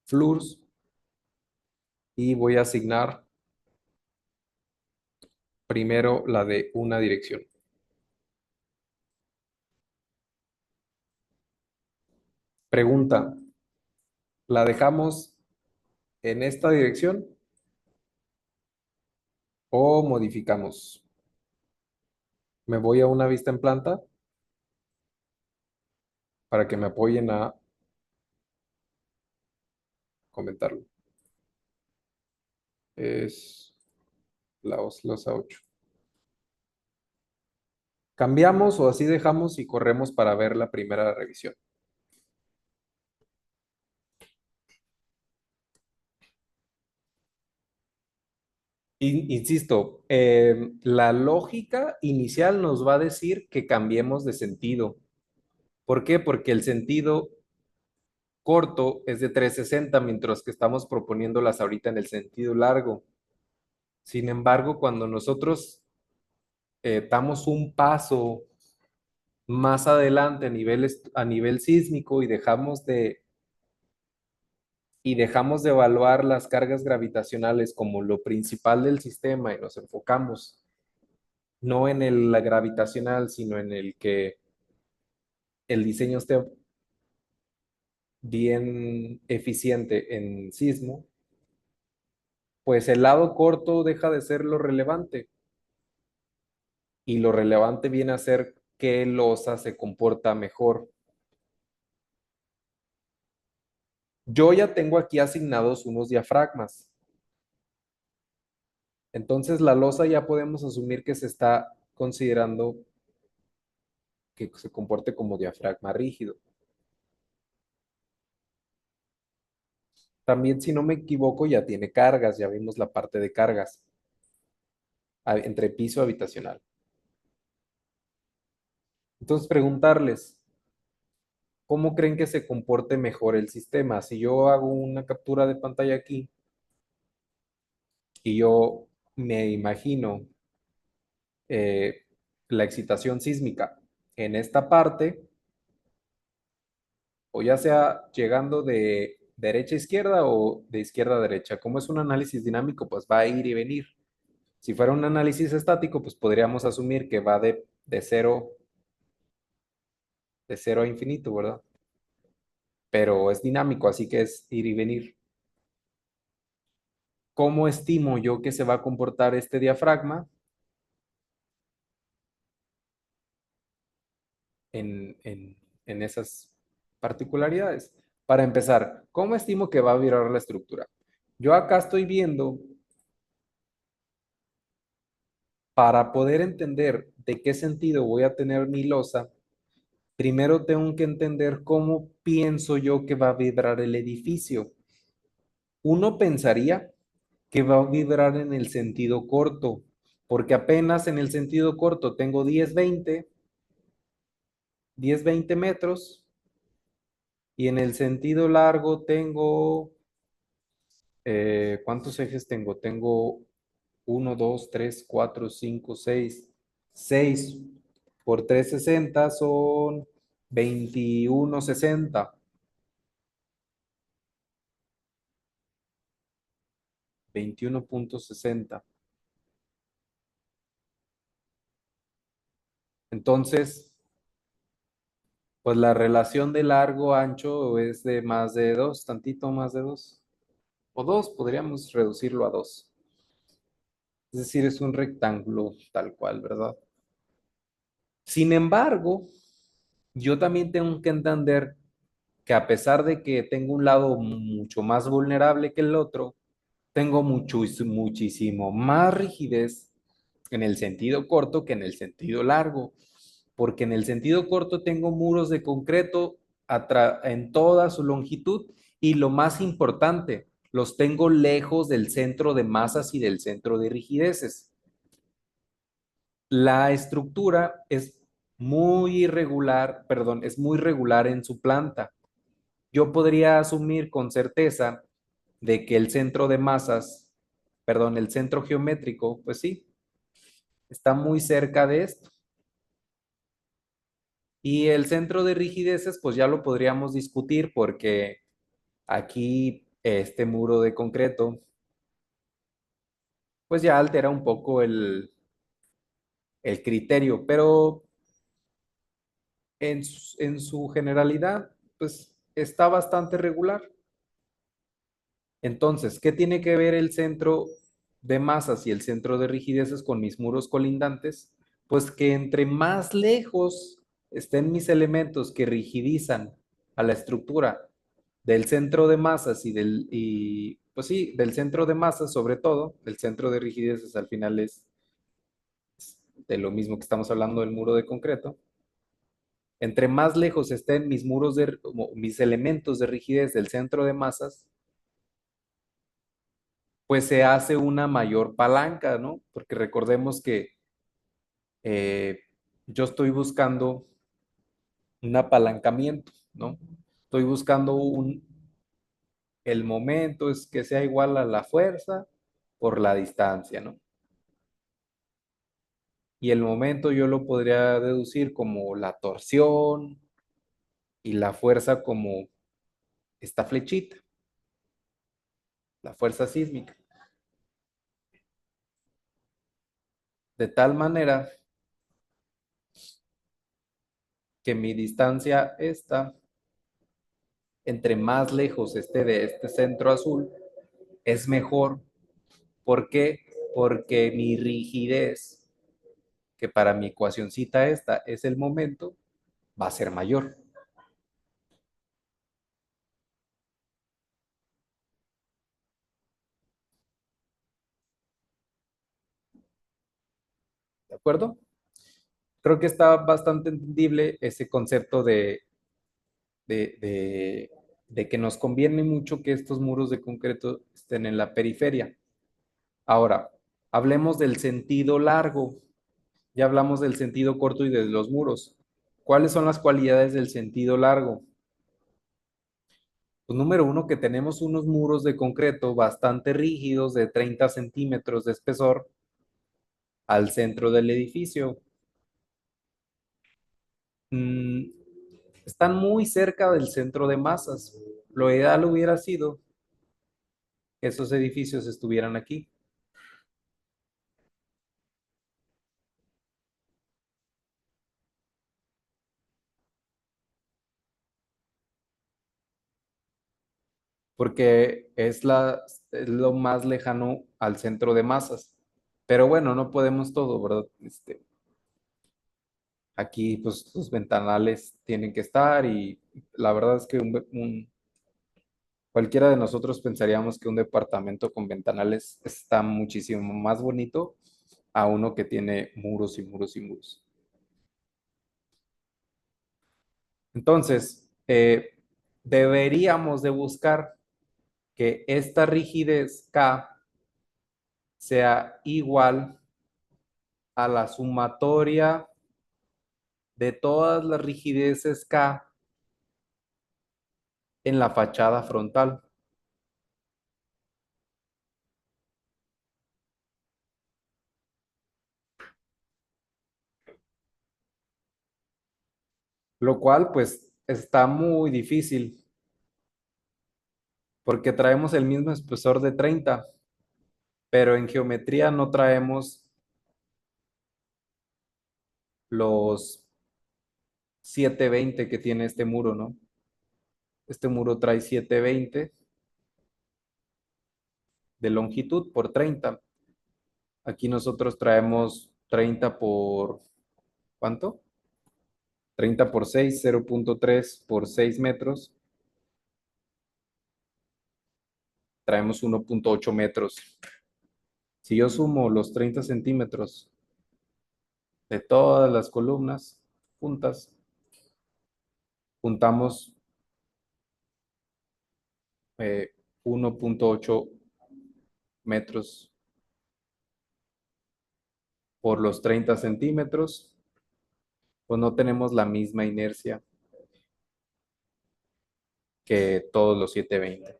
floors, y voy a asignar primero la de una dirección. Pregunta, ¿la dejamos en esta dirección o modificamos? Me voy a una vista en planta para que me apoyen a comentarlo. Es la losa 8. ¿Cambiamos o así dejamos y corremos para ver la primera revisión? Insisto, la lógica inicial nos va a decir que cambiemos de sentido. ¿Por qué? Porque el sentido corto es de 360, mientras que estamos proponiéndolas ahorita en el sentido largo. Sin embargo, cuando nosotros damos un paso más adelante a nivel sísmico y dejamos de evaluar las cargas gravitacionales como lo principal del sistema y nos enfocamos no en la gravitacional, sino en el que el diseño esté bien eficiente en sismo, pues el lado corto deja de ser lo relevante y lo relevante viene a ser qué losa se comporta mejor. Yo ya tengo aquí asignados unos diafragmas. Entonces la losa ya podemos asumir que se está considerando que se comporte como diafragma rígido. También, si no me equivoco, ya tiene cargas, ya vimos la parte de cargas entre piso habitacional. Entonces, preguntarles, ¿cómo creen que se comporte mejor el sistema? Si yo hago una captura de pantalla aquí y yo me imagino eh, la excitación sísmica en esta parte, o ya sea llegando de derecha a izquierda o de izquierda a derecha. Como es un análisis dinámico, pues va a ir y venir. Si fuera un análisis estático, pues podríamos asumir que va de 0 de cero a infinito, ¿verdad? Pero es dinámico, así que es ir y venir. ¿Cómo estimo yo que se va a comportar este diafragma en esas particularidades? Para empezar, ¿cómo estimo que va a virar la estructura? Yo acá estoy viendo, para poder entender de qué sentido voy a tener mi losa, primero tengo que entender cómo pienso yo que va a vibrar el edificio. Uno pensaría que va a vibrar en el sentido corto, porque apenas en el sentido corto tengo 10 20 metros, y en el sentido largo tengo, ¿cuántos ejes tengo? Tengo uno 2 3 4 5 6 6 por 360 son 2160, 21,60. Entonces, pues la relación de largo ancho es de más de 2, tantito más de 2. O 2, podríamos reducirlo a 2. Es decir, es un rectángulo tal cual, ¿verdad? Sin embargo, yo también tengo que entender que a pesar de que tengo un lado mucho más vulnerable que el otro, tengo muchísimo más rigidez en el sentido corto que en el sentido largo, porque en el sentido corto tengo muros de concreto en toda su longitud, y lo más importante, los tengo lejos del centro de masas y del centro de rigideces. La estructura es muy irregular, perdón, es muy regular en su planta. Yo podría asumir con certeza de que el centro de masas, perdón, el centro geométrico, pues sí, está muy cerca de esto. Y el centro de rigideces, pues ya lo podríamos discutir, porque aquí este muro de concreto, pues ya altera un poco el criterio, pero en su generalidad, pues está bastante regular. Entonces, ¿qué tiene que ver el centro de masas y el centro de rigideces con mis muros colindantes? Pues que entre más lejos estén mis elementos que rigidizan a la estructura del centro de masas pues sí, del centro de masas sobre todo, del centro de rigideces al final es de lo mismo que estamos hablando del muro de concreto. Entre más lejos estén mis elementos de rigidez del centro de masas, pues se hace una mayor palanca, ¿no? Porque recordemos que eh, yo estoy buscando un apalancamiento, ¿no? Estoy buscando el momento es que sea igual a la fuerza por la distancia, ¿no? Y el momento yo lo podría deducir como la torsión, y la fuerza como esta flechita, la fuerza sísmica. De tal manera que mi distancia esta, entre más lejos esté de este centro azul, es mejor. ¿Por qué? Porque mi rigidez, que para mi ecuacioncita esta es el momento, va a ser mayor. ¿De acuerdo? Creo que está bastante entendible ese concepto de, de, de que nos conviene mucho que estos muros de concreto estén en la periferia. Ahora, hablemos del sentido largo. Ya hablamos del sentido corto y de los muros. ¿Cuáles son las cualidades del sentido largo? Pues número uno, que tenemos unos muros de concreto bastante rígidos de 30 centímetros de espesor al centro del edificio. Mm, están muy cerca del centro de masas. Lo ideal hubiera sido que esos edificios estuvieran aquí. porque es lo más lejano al centro de masas. Pero bueno, no podemos todo, ¿verdad? Aquí pues los ventanales tienen que estar y la verdad es que cualquiera de nosotros pensaríamos que un departamento con ventanales está muchísimo más bonito a uno que tiene muros y muros y muros. Entonces, deberíamos de buscar que esta rigidez K sea igual a la sumatoria de todas las rigideces K en la fachada frontal, lo cual pues está muy difícil porque traemos el mismo espesor de 30, pero en geometría no traemos los 720 que tiene este muro, ¿no? Este muro trae 720 de longitud por 30. Aquí nosotros traemos 30 por, ¿cuánto? 30 por 6, 0.3 por 6 metros. Traemos 1.8 metros. Si yo sumo los 30 centímetros de todas las columnas juntas, juntamos 1.8 metros por los 30 centímetros, pues no tenemos la misma inercia que todos los 720.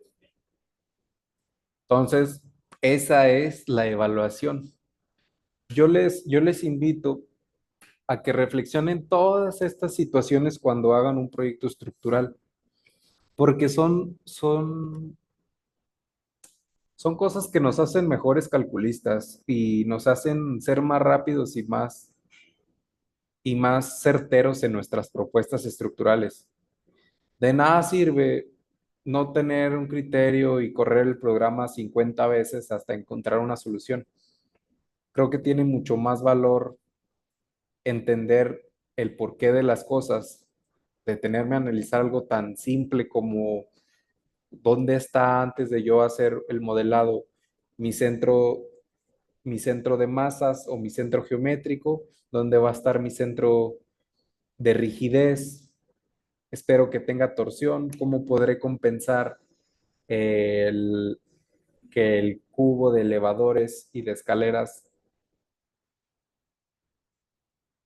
Entonces, esa es la evaluación. Yo les invito a que reflexionen todas estas situaciones cuando hagan un proyecto estructural, porque son cosas que nos hacen mejores calculistas y nos hacen ser más rápidos y más certeros en nuestras propuestas estructurales. De nada sirve no tener un criterio y correr el programa 50 veces hasta encontrar una solución. Creo que tiene mucho más valor entender el porqué de las cosas, detenerme a analizar algo tan simple como dónde está antes de yo hacer el modelado mi centro, mi centro de masas o mi centro geométrico, dónde va a estar mi centro de rigidez, espero que tenga torsión, cómo podré compensar el, que el cubo de elevadores y de escaleras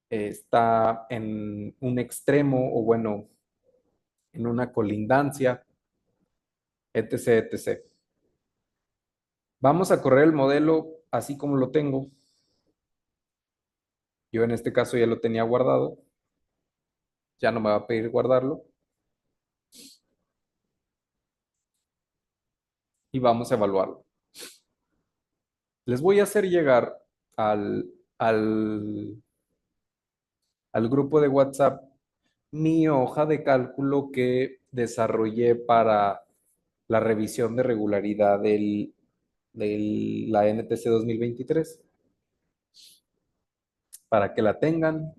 está en un extremo o bueno, en una colindancia, etc, etc. Vamos a correr el modelo así como lo tengo. Yo en este caso ya lo tenía guardado, ya no me va a pedir guardarlo y vamos a evaluarlo. Les voy a hacer llegar al, al, al grupo de WhatsApp mi hoja de cálculo que desarrollé para la revisión de regularidad de la NTC 2023 para que la tengan.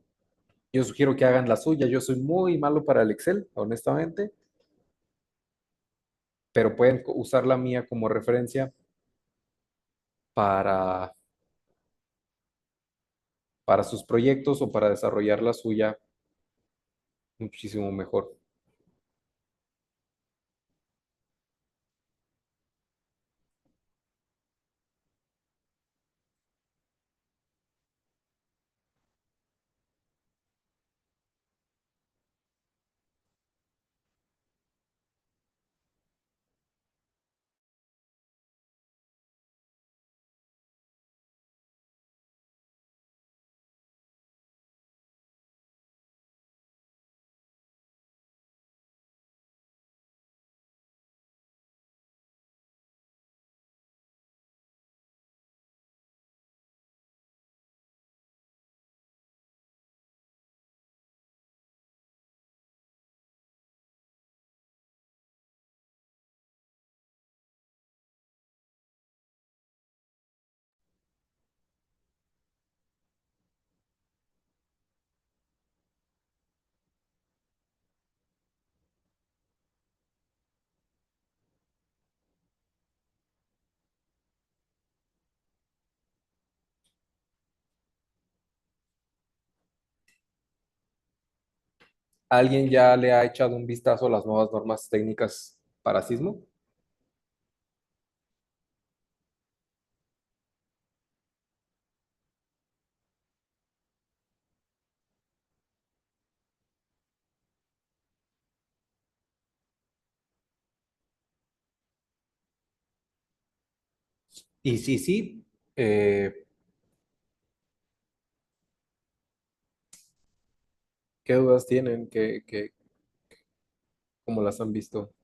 Yo sugiero que hagan la suya. Yo soy muy malo para el Excel, honestamente, pero pueden usar la mía como referencia para, para sus proyectos o para desarrollar la suya muchísimo mejor. ¿Alguien ya le ha echado un vistazo a las nuevas normas técnicas para sismo? Y sí, sí, ¿qué dudas tienen? ¿Cómo las han visto?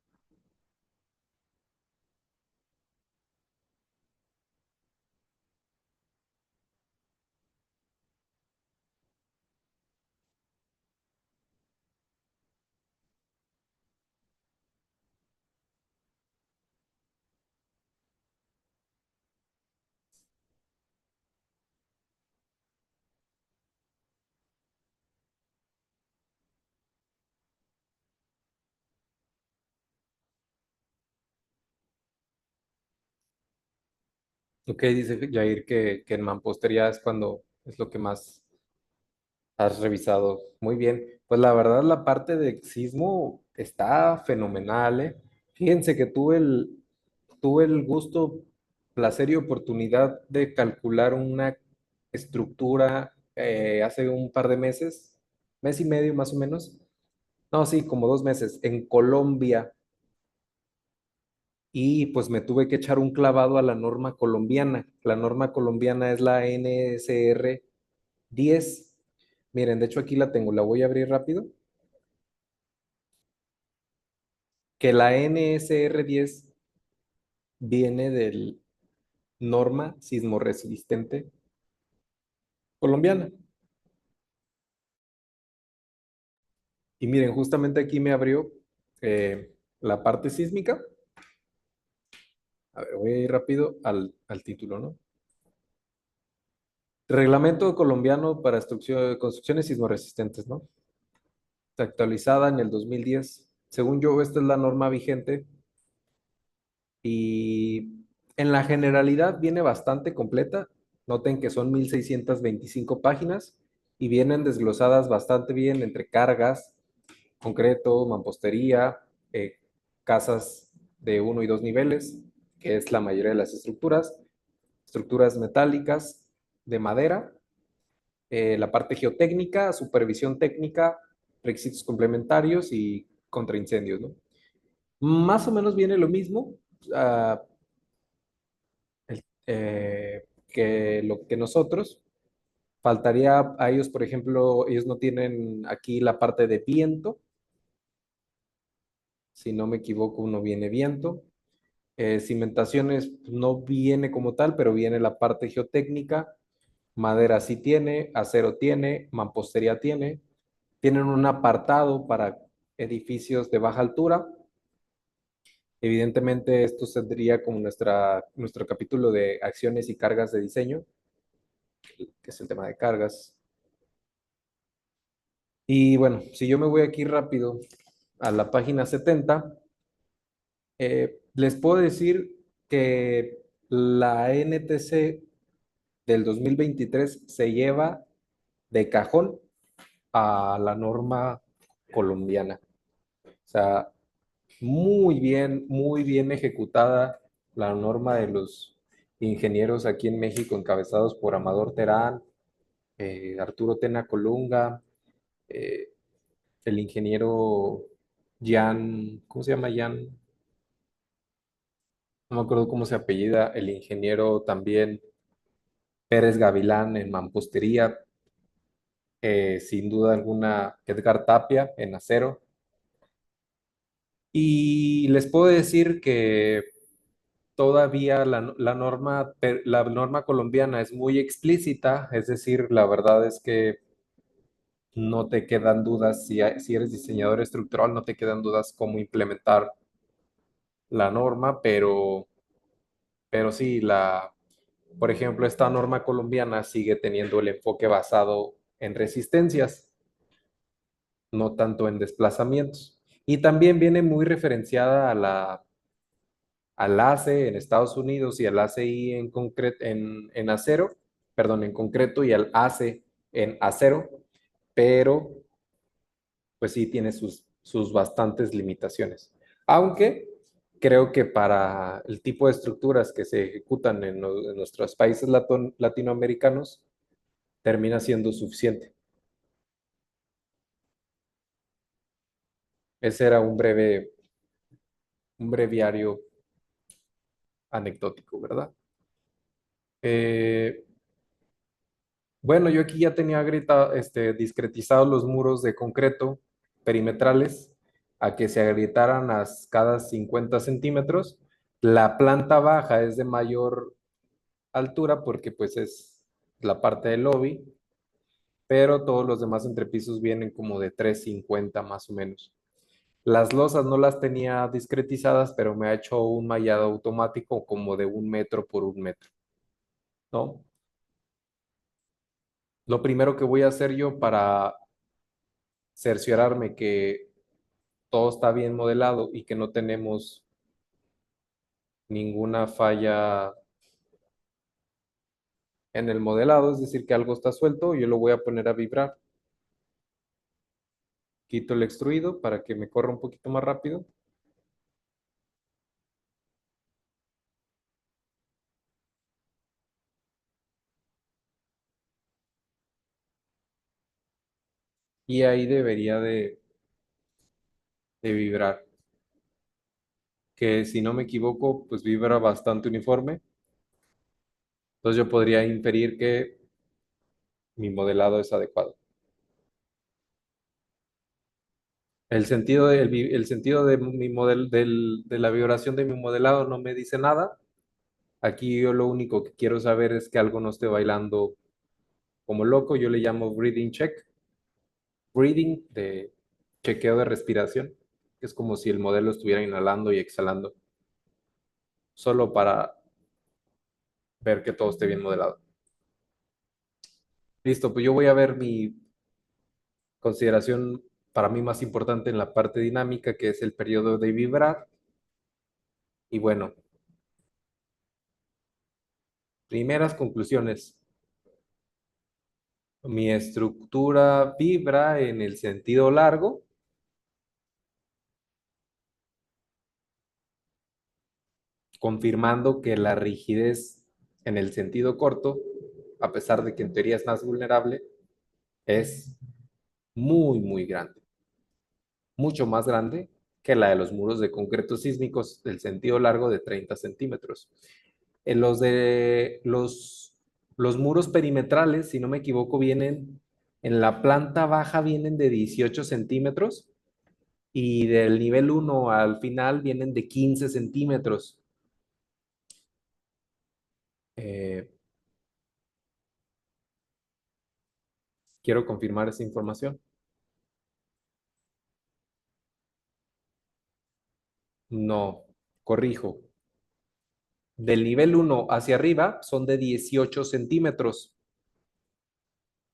Ok, dice Jair que en mampostería es cuando es lo que más has revisado. Muy bien. Pues la verdad, la parte de sismo está fenomenal, ¿eh? Fíjense que tuve el gusto, placer y oportunidad de calcular una estructura hace un par de meses, mes y medio más o menos. No, sí, como 2 meses, en Colombia. Y pues me tuve que echar un clavado a la norma colombiana. La norma colombiana es la NSR 10. Miren, de hecho aquí la tengo, la voy a abrir rápido. Que la NSR 10 viene del norma sismoresistente colombiana. Y miren, justamente aquí me abrió la parte sísmica. A ver, voy a ir rápido al título, ¿no? Reglamento colombiano para construcciones sismoresistentes, ¿no? Actualizada en el 2010. Según yo, esta es la norma vigente y en la generalidad viene bastante completa. Noten que son 1625 páginas y vienen desglosadas bastante bien entre cargas, concreto, mampostería, casas de 1 y 2 niveles, que es la mayoría de las estructuras, estructuras metálicas de madera, la parte geotécnica, supervisión técnica, requisitos complementarios y contra incendios, ¿no? Más o menos viene lo mismo que lo que nosotros. Faltaría a ellos, por ejemplo, ellos no tienen aquí la parte de viento, si no me equivoco, uno viene viento. Cimentaciones no viene como tal, pero viene la parte geotécnica. Madera sí tiene, acero tiene, mampostería tiene. Tienen un apartado para edificios de baja altura. Evidentemente, esto sería como nuestro capítulo de acciones y cargas de diseño, que es el tema de cargas. Y bueno, si yo me voy aquí rápido a la página 70, les puedo decir que la NTC del 2023 se lleva de cajón a la norma colombiana. O sea, muy bien ejecutada la norma de los ingenieros aquí en México, encabezados por Amador Terán, Arturo Tena Colunga, eh, el ingeniero Jan, ¿cómo se llama Jan? No me acuerdo cómo se apellida, el ingeniero también Pérez Gavilán en mampostería, sin duda alguna Edgar Tapia en acero. Y les puedo decir que todavía la norma colombiana es muy explícita, es decir, la verdad es que no te quedan dudas, si eres diseñador estructural, no te quedan dudas cómo implementar la norma, pero sí, por ejemplo, esta norma colombiana sigue teniendo el enfoque basado en resistencias, no tanto en desplazamientos. Y también viene muy referenciada al ACE en Estados Unidos y al ACI en acero, perdón, en concreto y al ACE en acero, pero pues sí tiene sus bastantes limitaciones. Aunque creo que para el tipo de estructuras que se ejecutan en nuestros países latinoamericanos, termina siendo suficiente. Ese era un breviario anecdótico, ¿verdad? Eh, bueno, yo aquí ya tenía discretizados los muros de concreto perimetrales a que se agrietaran a cada 50 centímetros. La planta baja es de mayor altura porque pues es la parte del lobby, pero todos los demás entrepisos vienen como de 350 más o menos. Las losas no las tenía discretizadas, pero me ha hecho un mallado automático como de 1 metro por 1 metro, ¿no? Lo primero que voy a hacer yo para cerciorarme que todo está bien modelado y que no tenemos ninguna falla en el modelado, es decir, que algo está suelto, yo lo voy a poner a vibrar. Quito el extruido para que me corra un poquito más rápido. Y ahí debería de vibrar, que si no me equivoco, pues vibra bastante uniforme. Entonces yo podría inferir que mi modelado es adecuado. El sentido de mi de la vibración de mi modelado no me dice nada. Aquí yo lo único que quiero saber es que algo no esté bailando como loco. Yo le llamo breathing check. Breathing de chequeo de respiración, que es como si el modelo estuviera inhalando y exhalando, solo para ver que todo esté bien modelado. Listo, pues yo voy a ver mi consideración para mí más importante en la parte dinámica, que es el periodo de vibrar. Y bueno, primeras conclusiones. Mi estructura vibra en el sentido largo, confirmando que la rigidez en el sentido corto, a pesar de que en teoría es más vulnerable, es muy grande, mucho más grande que la de los muros de concreto sísmicos del sentido largo de 30 centímetros. En los muros perimetrales, si no me equivoco, vienen en la planta baja vienen de 18 centímetros y del nivel uno al final vienen de 15 centímetros. Eh, Quiero confirmar esa información. No, corrijo. Del nivel uno hacia arriba son de 18 centímetros,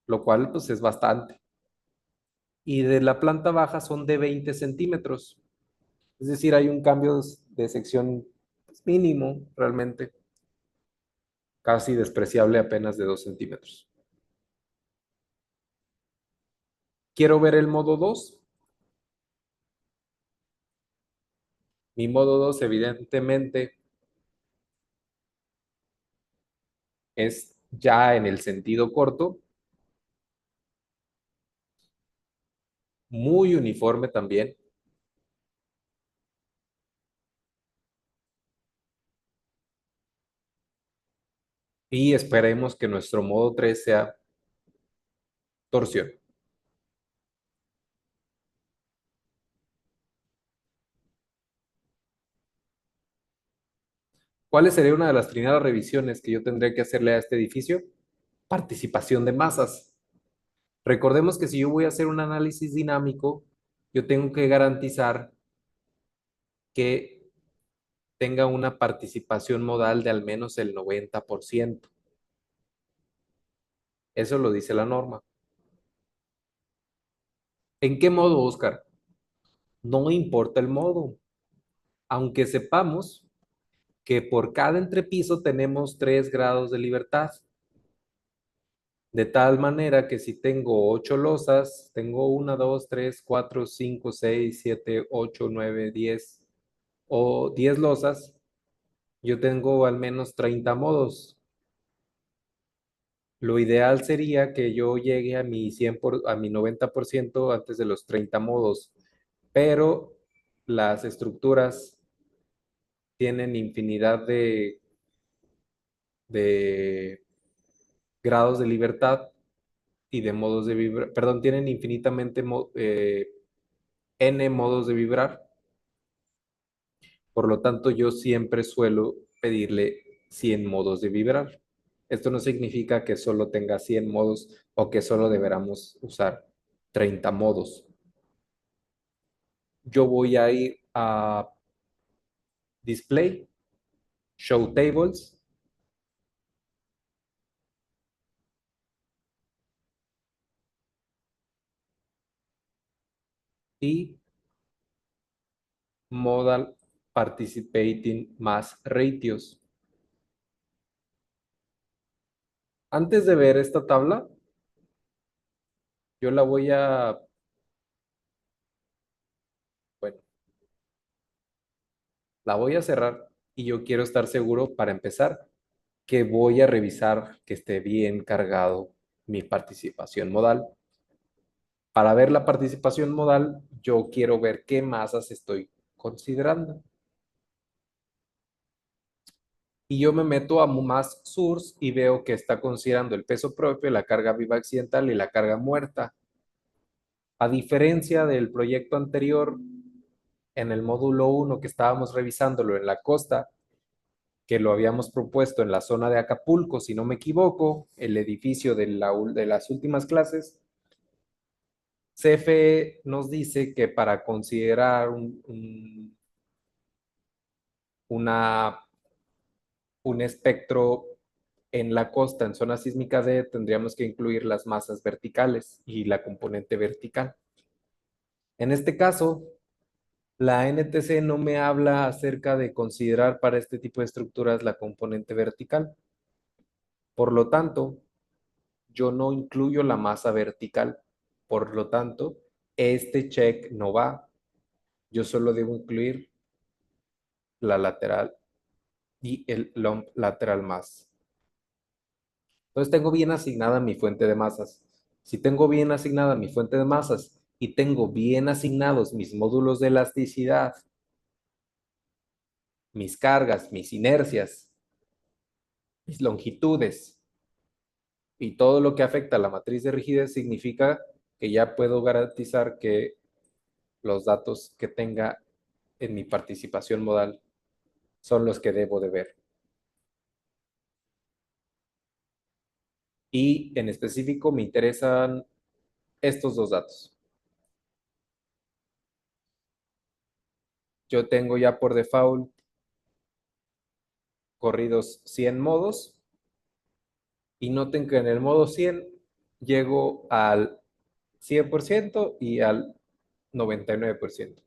lo cual pues es bastante. Y de la planta baja son de 20 centímetros. Es decir, hay un cambio de sección pues, mínimo, realmente, casi despreciable, apenas de 2 centímetros. Quiero ver el modo 2. Mi modo 2 evidentemente, es ya en el sentido corto, muy uniforme también, y esperemos que nuestro modo 3 sea torsión. ¿Cuál sería una de las primeras revisiones que yo tendría que hacerle a este edificio? Participación de masas. Recordemos que si yo voy a hacer un análisis dinámico, yo tengo que garantizar que tenga una participación modal de al menos el 90%. Eso lo dice la norma. ¿En qué modo, Oscar? No importa el modo, aunque sepamos que por cada entrepiso tenemos 3 grados de libertad. De tal manera que si tengo 8 losas, tengo una, dos, tres, cuatro, cinco, seis, siete, ocho, nueve, 10 o 10 losas, yo tengo al menos 30 modos. Lo ideal sería que yo llegue a mi 90% antes de los 30 modos, pero las estructuras tienen infinidad de grados de libertad y de modos de vibrar, perdón, tienen infinitamente n modos de vibrar. Por lo tanto, yo siempre suelo pedirle 100 modos de vibrar. Esto no significa que solo tenga 100 modos o que solo deberamos usar 30 modos. Yo voy a ir a Display, Show Tables y Modal Participating Mass Ratios. Antes de ver esta tabla, yo la voy a, bueno, la voy a cerrar y yo quiero estar seguro para empezar que voy a revisar que esté bien cargado mi participación modal. Para ver la participación modal, yo quiero ver qué masas estoy considerando. Y yo me meto a Mass Source y veo que está considerando el peso propio, la carga viva accidental y la carga muerta. A diferencia del proyecto anterior, en el módulo 1 que estábamos revisándolo en la costa, que lo habíamos propuesto en la zona de Acapulco, si no me equivoco, el edificio de las últimas clases, CFE nos dice que para considerar una, un espectro en la costa, en zona sísmica D, tendríamos que incluir las masas verticales y la componente vertical. En este caso, la NTC no me habla acerca de considerar para este tipo de estructuras la componente vertical. Por lo tanto, yo no incluyo la masa vertical. Por lo tanto, este check no va. Yo solo debo incluir la lateral y el lump lateral mass. Entonces tengo bien asignada mi fuente de masas. Si tengo bien asignada mi fuente de masas y tengo bien asignados mis módulos de elasticidad, mis cargas, mis inercias, mis longitudes y todo lo que afecta a la matriz de rigidez, significa que ya puedo garantizar que los datos que tenga en mi participación modal son los que debo de ver. Y en específico me interesan estos dos datos. Yo tengo ya por default corridos 100 modos y noten que en el modo 100 llego al 100% y al 99%.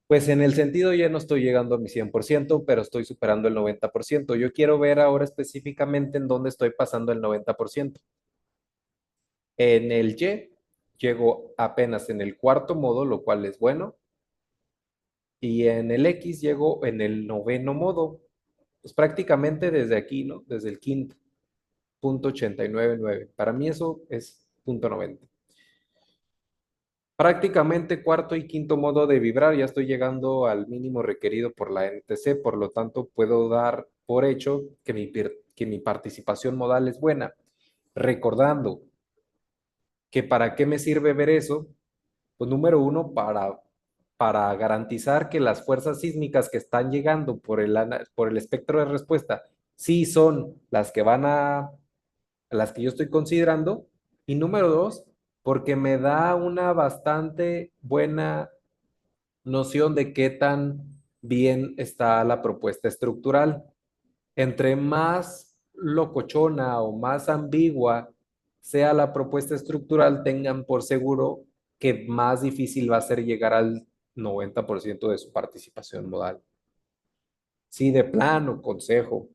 Pues en el sentido ya no estoy llegando a mi 100%, pero estoy superando el 90%. Yo quiero ver ahora específicamente en dónde estoy pasando el 90%. En el Y llego apenas en el cuarto modo, lo cual es bueno. Y en el X llego en el noveno modo. Pues prácticamente desde aquí, ¿no? Desde el quinto, punto 89.9. Para mí eso es punto 90. Prácticamente cuarto y quinto modo de vibrar, ya estoy llegando al mínimo requerido por la NTC, por lo tanto puedo dar por hecho que mi participación modal es buena. Recordando que para qué me sirve ver eso, pues número uno, para garantizar que las fuerzas sísmicas que están llegando por el espectro de respuesta sí son las que las que yo estoy considerando. Y número dos, porque me da una bastante buena noción de qué tan bien está la propuesta estructural. Entre más locochona o más ambigua sea la propuesta estructural, tengan por seguro que más difícil va a ser llegar al 90% de su participación modal. Sí, de plano, consejo.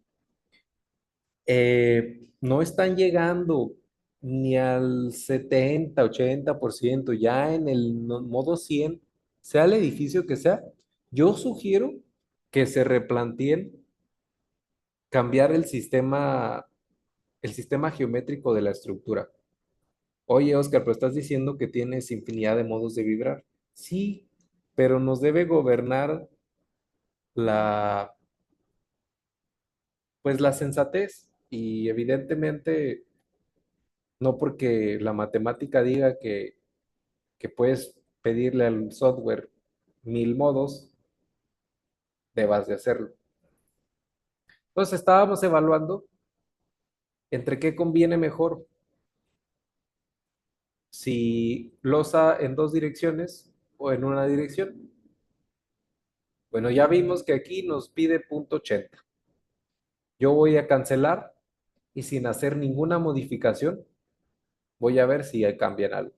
No están llegando ni al 70-80%, ya en el modo 100, sea el edificio que sea. Yo sugiero que se replanteen cambiar el sistema geométrico de la estructura. Oye, Oscar, pero estás diciendo que tienes infinidad de modos de vibrar. Sí, pero nos debe gobernar la, pues la sensatez. Y evidentemente, no porque la matemática diga que puedes pedirle al software 1000 modos, debas de hacerlo. Entonces estábamos evaluando entre qué conviene mejor, si losa en dos direcciones o en una dirección. Bueno, ya vimos que aquí nos pide punto 80. Yo voy a cancelar y sin hacer ninguna modificación, voy a ver si cambian algo.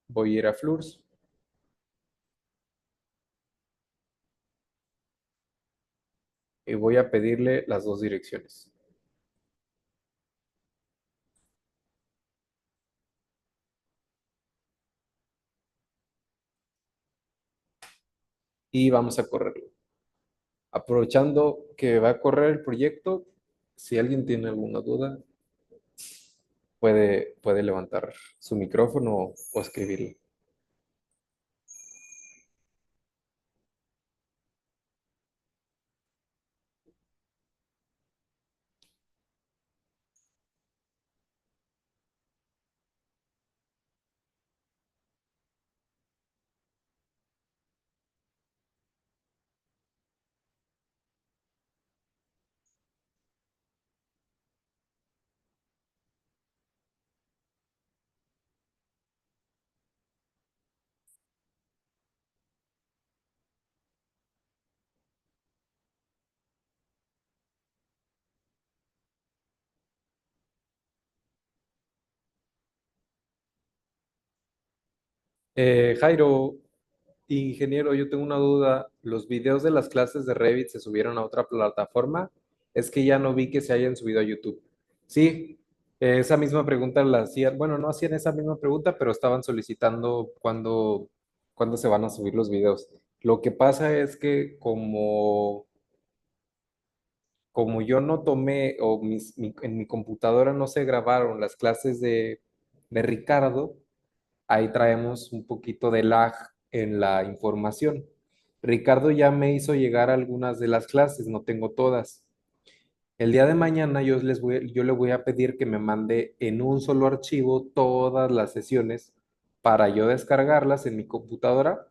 Voy a ir a Flux y voy a pedirle las dos direcciones. Y vamos a correrlo. Aprovechando que va a correr el proyecto, si alguien tiene alguna duda, puede levantar su micrófono o escribirlo. Jairo, ingeniero, yo tengo una duda. ¿Los videos de las clases de Revit se subieron a otra plataforma? Es que ya no vi que se hayan subido a YouTube. Sí, esa misma pregunta la hacían, bueno, no hacían esa misma pregunta, pero estaban solicitando cuándo se van a subir los videos. Lo que pasa es que como yo no tomé o en mi computadora no se grabaron las clases de Ricardo, ahí traemos un poquito de lag en la información. Ricardo ya me hizo llegar algunas de las clases, no tengo todas. El día de mañana yo le voy a pedir que me mande en un solo archivo todas las sesiones para yo descargarlas en mi computadora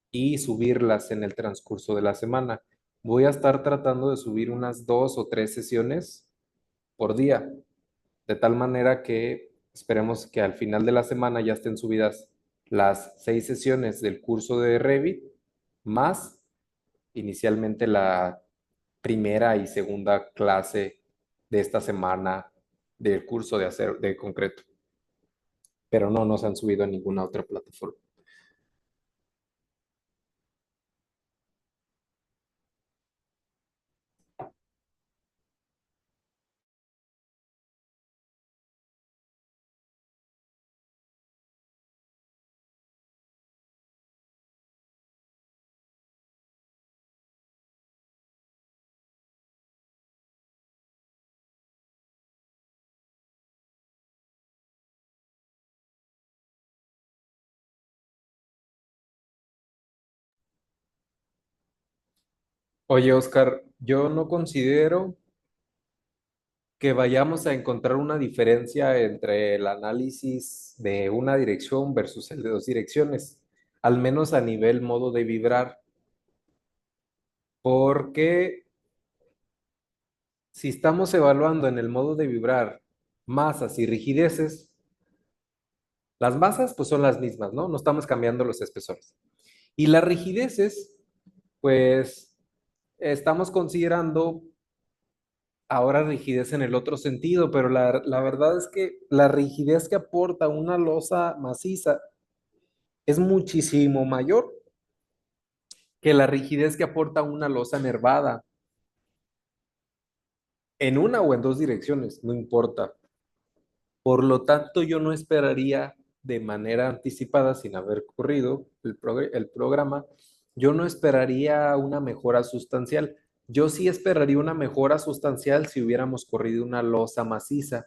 y subirlas en el transcurso de la semana. Voy a estar tratando de subir unas 2 o 3 sesiones por día, de tal manera que esperemos que al final de la semana ya estén subidas las 6 sesiones del curso de Revit, más inicialmente la primera y segunda clase de esta semana del curso de concreto. Pero no se han subido a ninguna otra plataforma. Oye, Oscar, yo no considero que vayamos a encontrar una diferencia entre el análisis de una dirección versus el de dos direcciones, al menos a nivel modo de vibrar, porque si estamos evaluando en el modo de vibrar masas y rigideces, las masas pues son las mismas, ¿no? No estamos cambiando los espesores. Y las rigideces, pues estamos considerando ahora rigidez en el otro sentido, pero la verdad es que la rigidez que aporta una losa maciza es muchísimo mayor que la rigidez que aporta una losa nervada. en una o en dos direcciones, no importa. Por lo tanto, yo no esperaría de manera anticipada, sin haber corrido el programa, yo no esperaría una mejora sustancial. Yo sí esperaría una mejora sustancial si hubiéramos corrido una losa maciza,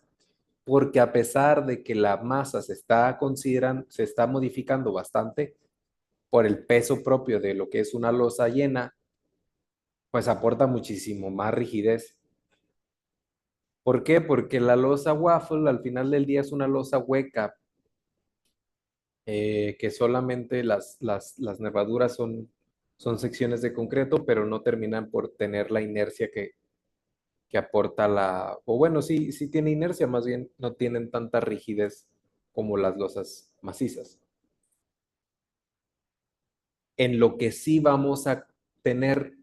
porque a pesar de que la masa se está modificando bastante por el peso propio de lo que es una losa llena, pues aporta muchísimo más rigidez. ¿Por qué? Porque la losa waffle al final del día es una losa hueca, que solamente las nervaduras son secciones de concreto, pero no terminan por tener la inercia que aporta o bueno, sí, sí tiene inercia, más bien no tienen tanta rigidez como las losas macizas. En lo que sí vamos a tener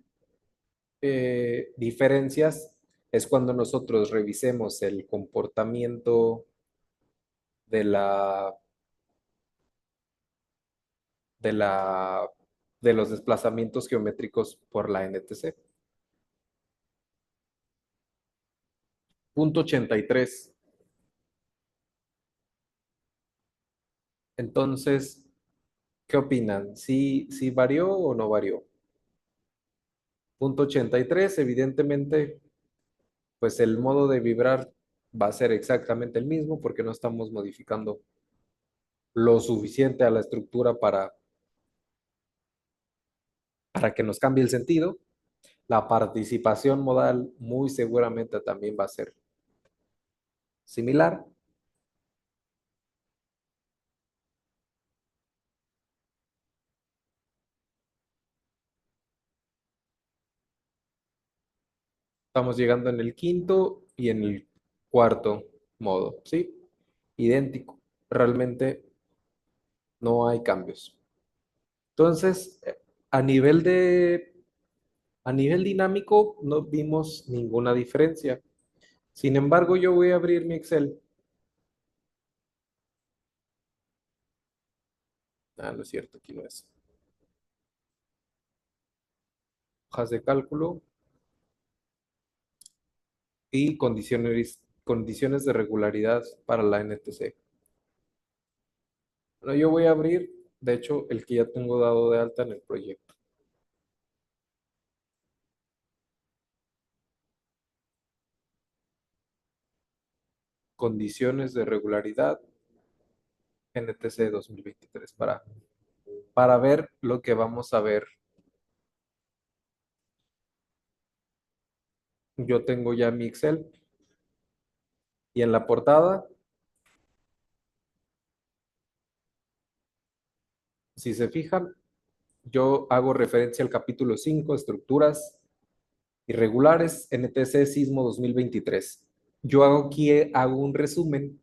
diferencias es cuando nosotros revisemos el comportamiento de la, de la, de los desplazamientos geométricos por la NTC. Punto 83. Entonces, ¿qué opinan? ¿Sí varió o no varió? Punto 83, evidentemente, pues el modo de vibrar va a ser exactamente el mismo porque no estamos modificando lo suficiente a la estructura para que nos cambie el sentido. La participación modal muy seguramente también va a ser similar. Estamos llegando en el quinto y en el cuarto modo, ¿sí? Idéntico. Realmente no hay cambios. Entonces, a nivel a nivel dinámico no vimos ninguna diferencia. Sin embargo, yo voy a abrir mi Excel. Ah, no es cierto, aquí no es. Hojas de cálculo y condiciones de regularidad para la NTC. Bueno, yo voy a abrir, de hecho, el que ya tengo dado de alta en el proyecto. Condiciones de regularidad NTC 2023 para ver lo que vamos a ver. Yo tengo ya mi Excel y en la portada, si se fijan, yo hago referencia al capítulo 5, estructuras irregulares, NTC Sismo 2023. Yo hago un resumen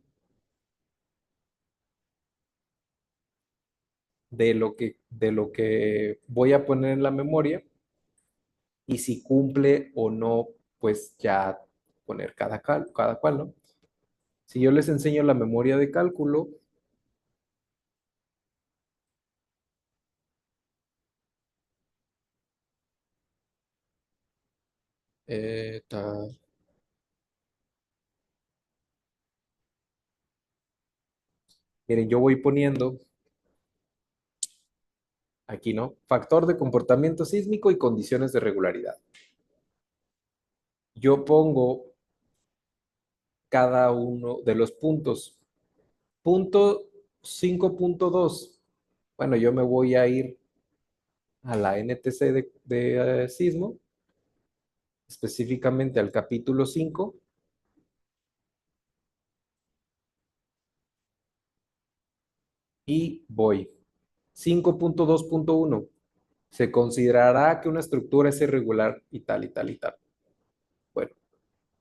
de lo que voy a poner en la memoria y si cumple o no, pues ya poner cada cual, ¿no? Si yo les enseño la memoria de cálculo, eh, ta- miren, yo voy poniendo aquí, ¿no? Factor de comportamiento sísmico y condiciones de regularidad. Yo pongo cada uno de los puntos. Punto 5.2. Bueno, yo me voy a ir a la NTC de sismo, específicamente al capítulo 5, y voy. 5.2.1. Se considerará que una estructura es irregular y tal y tal y tal. Bueno,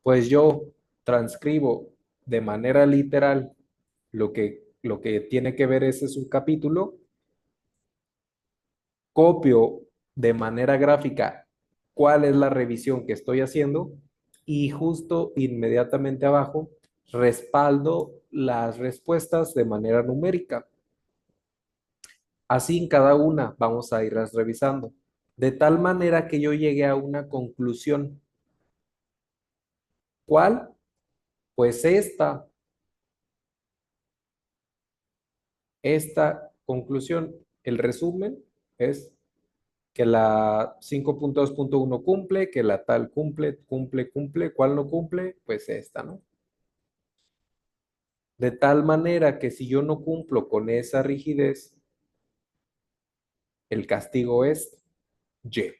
pues yo transcribo de manera literal lo que tiene que ver ese subcapítulo, copio de manera gráfica cuál es la revisión que estoy haciendo y justo inmediatamente abajo respaldo las respuestas de manera numérica. Así en cada una vamos a irlas revisando, de tal manera que yo llegue a una conclusión. ¿Cuál? Pues esta conclusión, el resumen es que la 5.2.1 cumple, que la tal cumple. ¿Cuál no cumple? Pues esta, ¿no? De tal manera que si yo no cumplo con esa rigidez, el castigo es Y.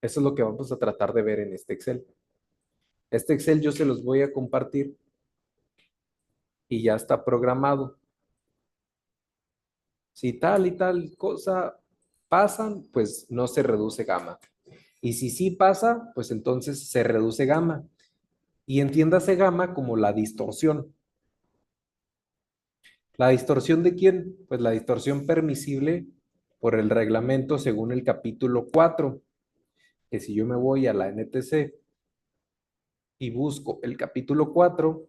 Eso es lo que vamos a tratar de ver en este Excel. Este Excel yo se los voy a compartir y ya está programado. Si tal y tal cosa pasan, pues no se reduce gamma. Y si sí pasa, pues entonces se reduce gamma. Y entiéndase gamma como la distorsión. ¿La distorsión de quién? Pues la distorsión permisible por el reglamento según el capítulo 4, que si yo me voy a la NTC y busco el capítulo 4,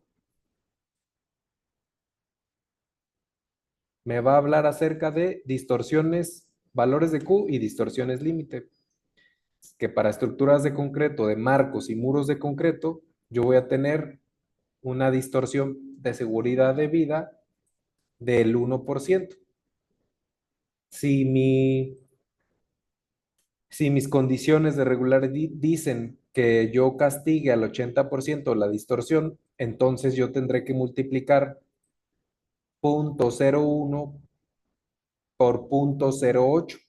me va a hablar acerca de distorsiones, valores de Q y distorsiones límite, que para estructuras de concreto, de marcos y muros de concreto, yo voy a tener una distorsión de seguridad de vida del 1%. Si, mi, si mis condiciones de regularidad dicen que yo castigue al 80% la distorsión, entonces yo tendré que multiplicar 0.01 por 0.08.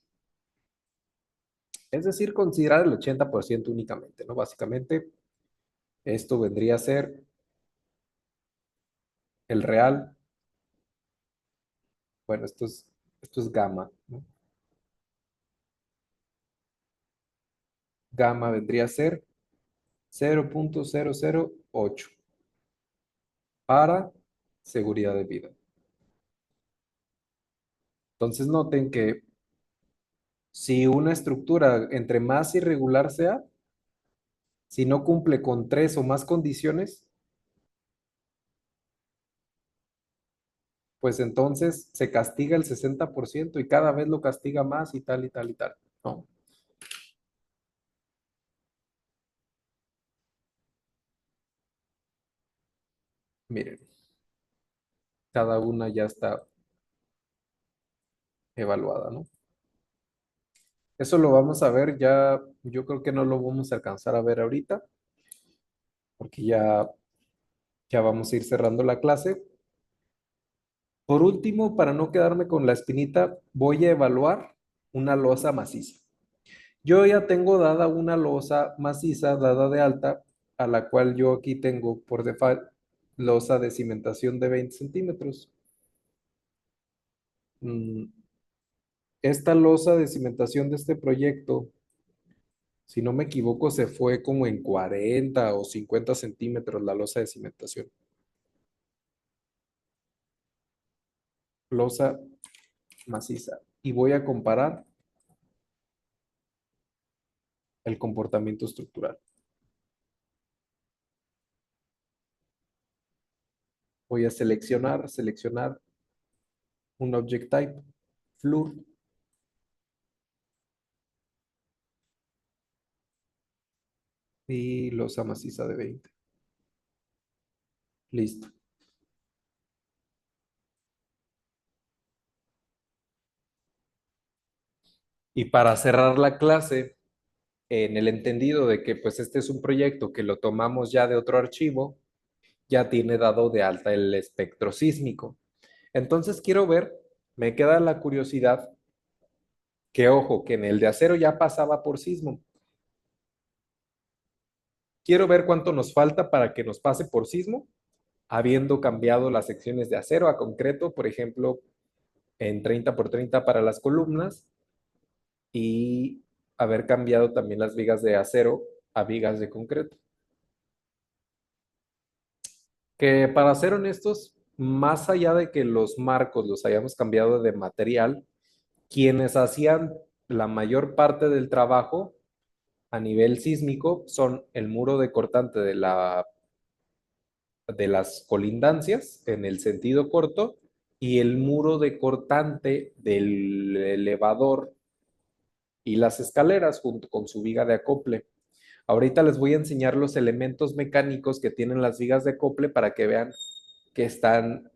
Es decir, considerar el 80% únicamente, ¿no? Básicamente, esto vendría a ser el real. Bueno, esto es gamma, ¿no? Gamma vendría a ser 0.008 para seguridad de vida. Entonces noten que si una estructura entre más irregular sea, si no cumple con tres o más condiciones, pues entonces se castiga el 60% y cada vez lo castiga más y tal y tal y tal, ¿no? Miren, cada una ya está evaluada, ¿no? Eso lo vamos a ver ya, yo creo que no lo vamos a alcanzar a ver ahorita, porque ya vamos a ir cerrando la clase. Por último, para no quedarme con la espinita, voy a evaluar una losa maciza. Yo ya tengo dada una losa maciza, dada de alta, a la cual yo aquí tengo por default losa de cimentación de 20 centímetros. Mm, Esta losa de cimentación de este proyecto, si no me equivoco, se fue como en 40 o 50 centímetros la losa de cimentación. Losa maciza. Y voy a comparar el comportamiento estructural. Voy a seleccionar un object type, FLUR, y losa maciza de 20. Listo. Y para cerrar la clase, en el entendido de que pues este es un proyecto que lo tomamos ya de otro archivo, ya tiene dado de alta el espectro sísmico. Entonces quiero ver, me queda la curiosidad que ojo, que en el de acero ya pasaba por sismo. Quiero ver cuánto nos falta para que nos pase por sismo, habiendo cambiado las secciones de acero a concreto, por ejemplo, en 30 por 30 para las columnas y haber cambiado también las vigas de acero a vigas de concreto. Que para ser honestos, más allá de que los marcos los hayamos cambiado de material, quienes hacían la mayor parte del trabajo a nivel sísmico son el muro de cortante de las colindancias en el sentido corto y el muro de cortante del elevador y las escaleras junto con su viga de acople. Ahorita les voy a enseñar los elementos mecánicos que tienen las vigas de acople para que vean que están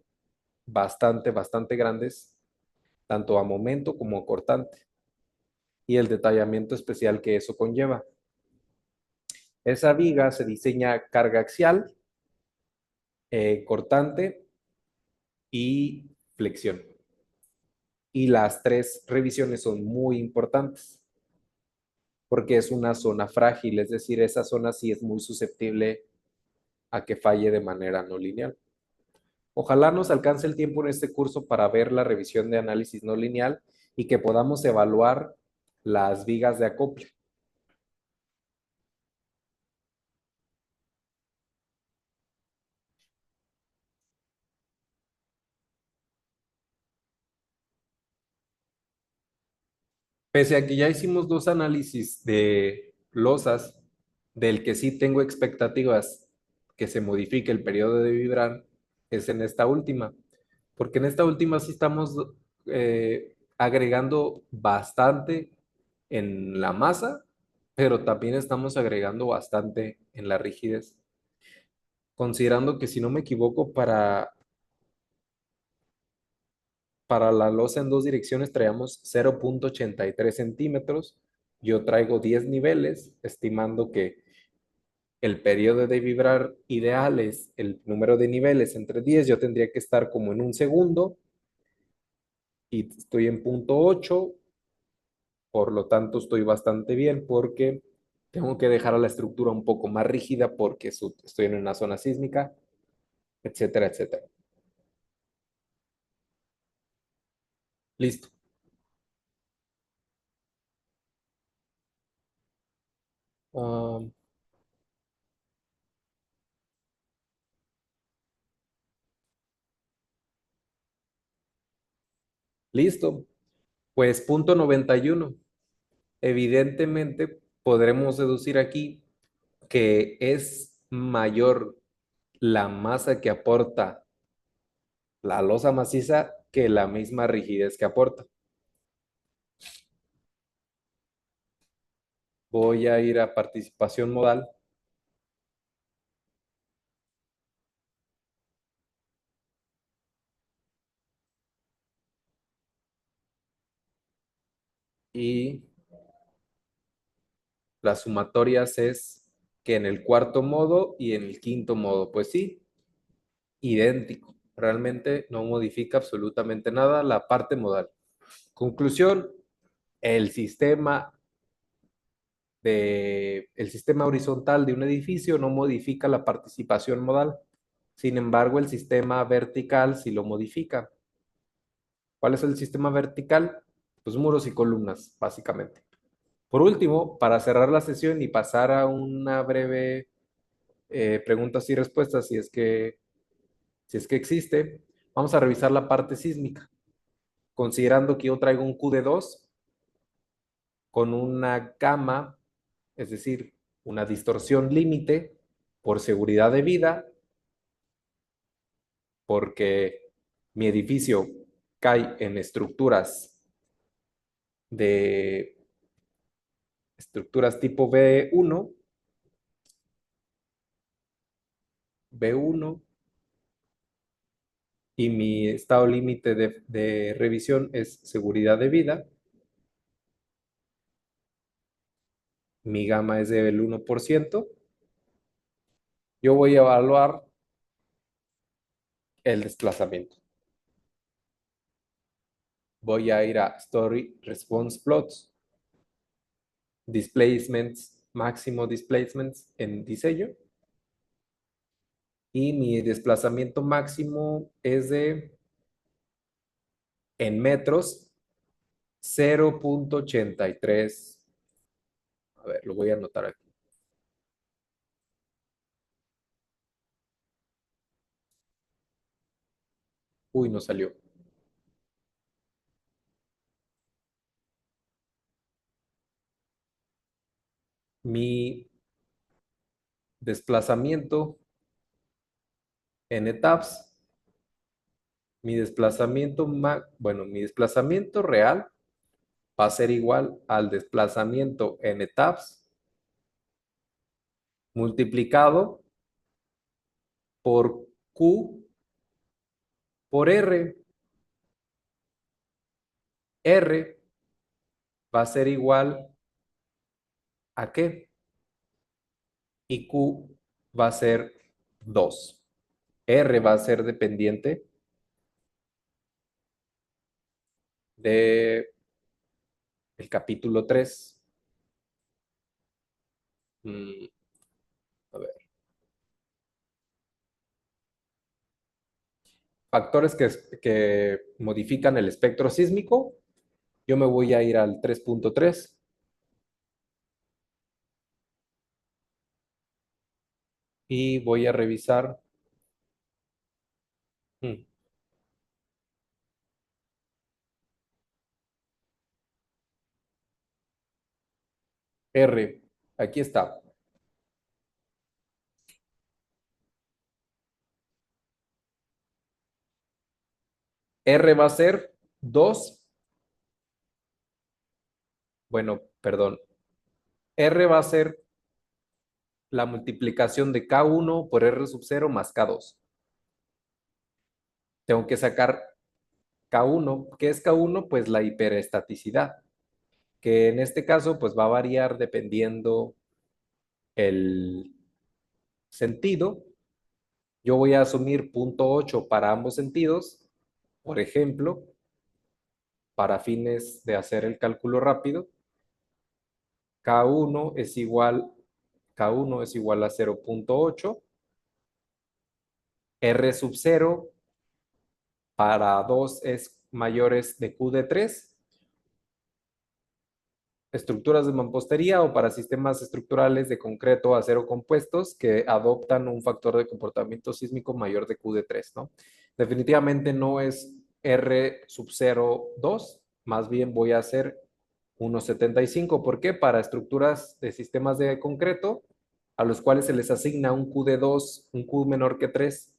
bastante grandes, tanto a momento como a cortante, y el detallamiento especial que eso conlleva. Esa viga se diseña carga axial, cortante y flexión. Y las tres revisiones son muy importantes porque es una zona frágil, es decir, esa zona sí es muy susceptible a que falle de manera no lineal. Ojalá nos alcance el tiempo en este curso para ver la revisión de análisis no lineal y que podamos evaluar las vigas de acople. Pese a que ya hicimos dos análisis de losas, del que sí tengo expectativas que se modifique el periodo de vibrar, es en esta última, porque en esta última sí estamos agregando bastante en la masa, pero también estamos agregando bastante en la rigidez, considerando que si no me equivoco, para la losa en dos direcciones traíamos 0,83 centímetros. Yo traigo 10 niveles, estimando que el periodo de vibrar ideal es el número de niveles entre 10. Yo tendría que estar como en un segundo y estoy en 0,8. Por lo tanto, estoy bastante bien porque tengo que dejar a la estructura un poco más rígida porque estoy en una zona sísmica, etcétera, etcétera. Listo. Um, listo. Pues punto 91. Evidentemente, podremos deducir aquí que es mayor la masa que aporta la losa maciza que la misma rigidez que aporta. Voy a ir a participación modal y las sumatorias es que en el cuarto modo y en el quinto modo, pues sí, idéntico. Realmente no modifica absolutamente nada la parte modal. Conclusión, el sistema el sistema horizontal de un edificio no modifica la participación modal. Sin embargo, el sistema vertical sí lo modifica. ¿Cuál es el sistema vertical? Pues muros y columnas, básicamente. Por último, para cerrar la sesión y pasar a una breve preguntas y respuestas, si es que existe, vamos a revisar la parte sísmica, considerando que yo traigo un QD2 con una gama, es decir, una distorsión límite por seguridad de vida, porque mi edificio cae en de estructuras tipo B1, y mi estado límite de revisión es seguridad de vida. Mi gama es del 1%. Yo voy a evaluar el desplazamiento. Voy a ir a Story Response Plots, Displacements, máximo displacements en diseño. Y mi desplazamiento máximo es en metros, 0,83. A ver, lo voy a anotar aquí. Uy, no salió. Mi desplazamiento en etapas, mi desplazamiento real va a ser igual al desplazamiento en etapas multiplicado por Q por R. R va a ser igual ¿a qué? Y Q va a ser 2. R va a ser dependiente de el capítulo 3. A ver. Factores que modifican el espectro sísmico. Yo me voy a ir al 3.3 y voy a revisar. mm, R, aquí está. R va a ser 2. Bueno, perdón. R va a ser la multiplicación de K1 por R sub 0 más K2. Tengo que sacar K1. ¿Qué es K1? Pues la hiperestaticidad, que en este caso pues va a variar dependiendo el sentido. Yo voy a asumir 0.8 para ambos sentidos. Por ejemplo, para fines de hacer el cálculo rápido, K1 es igual, K1 es igual a 0.8. R sub 0 para 2 es mayores de Q de 3. Estructuras de mampostería o para sistemas estructurales de concreto acero compuestos que adoptan un factor de comportamiento sísmico mayor de Q de 3, ¿no? Definitivamente no es R sub 0,2, más bien voy a hacer 1,75. ¿Por qué? Para estructuras de sistemas de concreto a los cuales se les asigna un Q de 2, un Q menor que 3,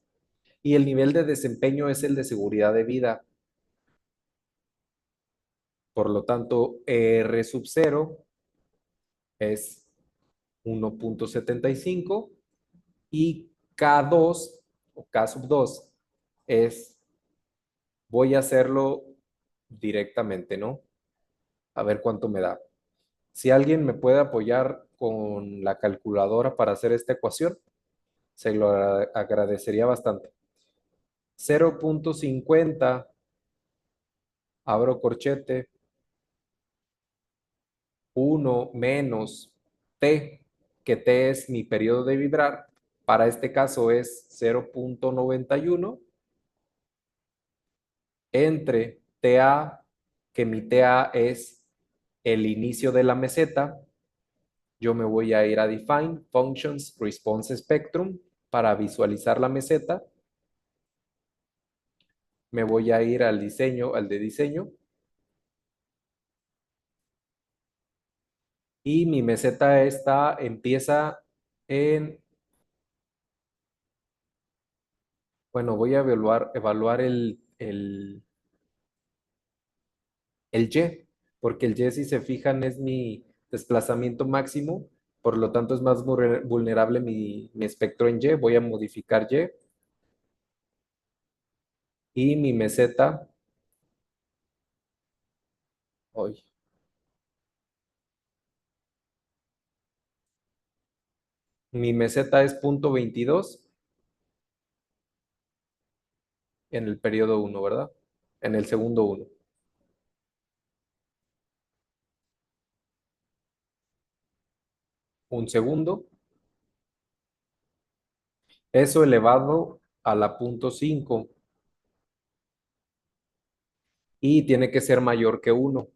y el nivel de desempeño es el de seguridad de vida. Por lo tanto, R sub 0 es 1.75 y K2 o K sub 2 es, voy a hacerlo directamente, ¿no? A ver cuánto me da. Si alguien me puede apoyar con la calculadora para hacer esta ecuación, se lo agradecería bastante. 0.50, abro corchete, 1 menos T, que T es mi periodo de vibrar. Para este caso es 0.91 entre TA, que mi TA es el inicio de la meseta. Yo me voy a ir a Define Functions Response Spectrum para visualizar la meseta. Me voy a ir al diseño, al de diseño. Y mi meseta empieza en, bueno, voy a evaluar el Y, porque el Y, si se fijan, es mi desplazamiento máximo, por lo tanto es más vulnerable mi espectro en Y. Voy a modificar y mi meseta, hoy, mi meseta es 0.22 en el periodo 1, ¿verdad? En el segundo 1. Un segundo, eso elevado a la 0.5 y tiene que ser mayor que 1.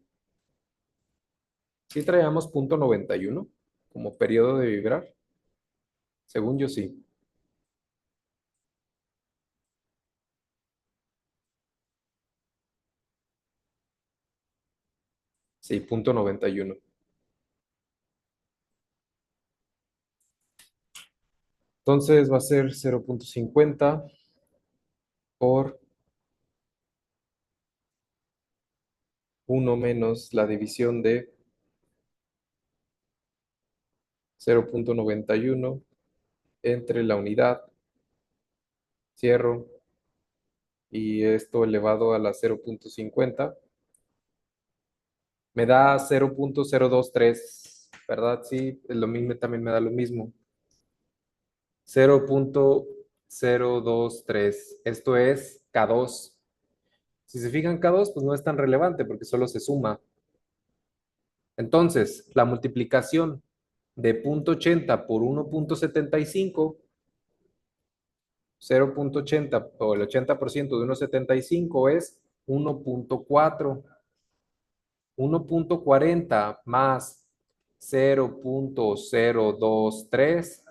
Si traíamos 0.91 como periodo de vibrar, según yo sí. Sí, 0.91. Entonces va a ser 0.50 por 1 menos la división de 0.91 entre la unidad, cierro, y esto elevado a la 0.50, me da 0.023, ¿verdad? Sí, lo mismo también me da lo mismo. 0.023, esto es K2. Si se fijan, K2, pues no es tan relevante porque solo se suma. Entonces, la multiplicación de 0.80 por 1.75, 0.80 o el 80% de 1.75 es 1.4. 1.40 más 0.023,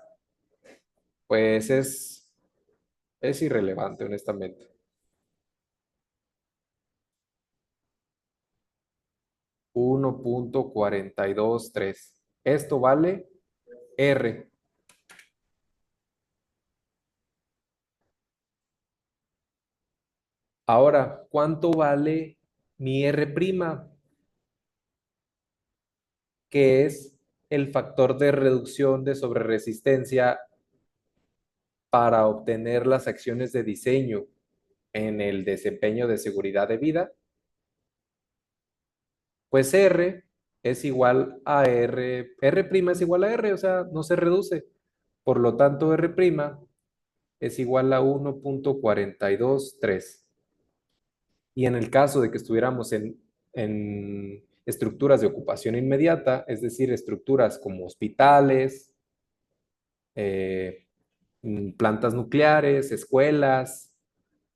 pues es irrelevante, honestamente. 1.423. Esto vale R. Ahora, ¿cuánto vale mi R'? Que es el factor de reducción de sobreresistencia para obtener las acciones de diseño en el desempeño de seguridad de vida. Pues R es igual a R, R' es igual a R, o sea, no se reduce. Por lo tanto, R' es igual a 1.423. Y en el caso de que estuviéramos en estructuras de ocupación inmediata, es decir, estructuras como hospitales, eh, plantas nucleares, escuelas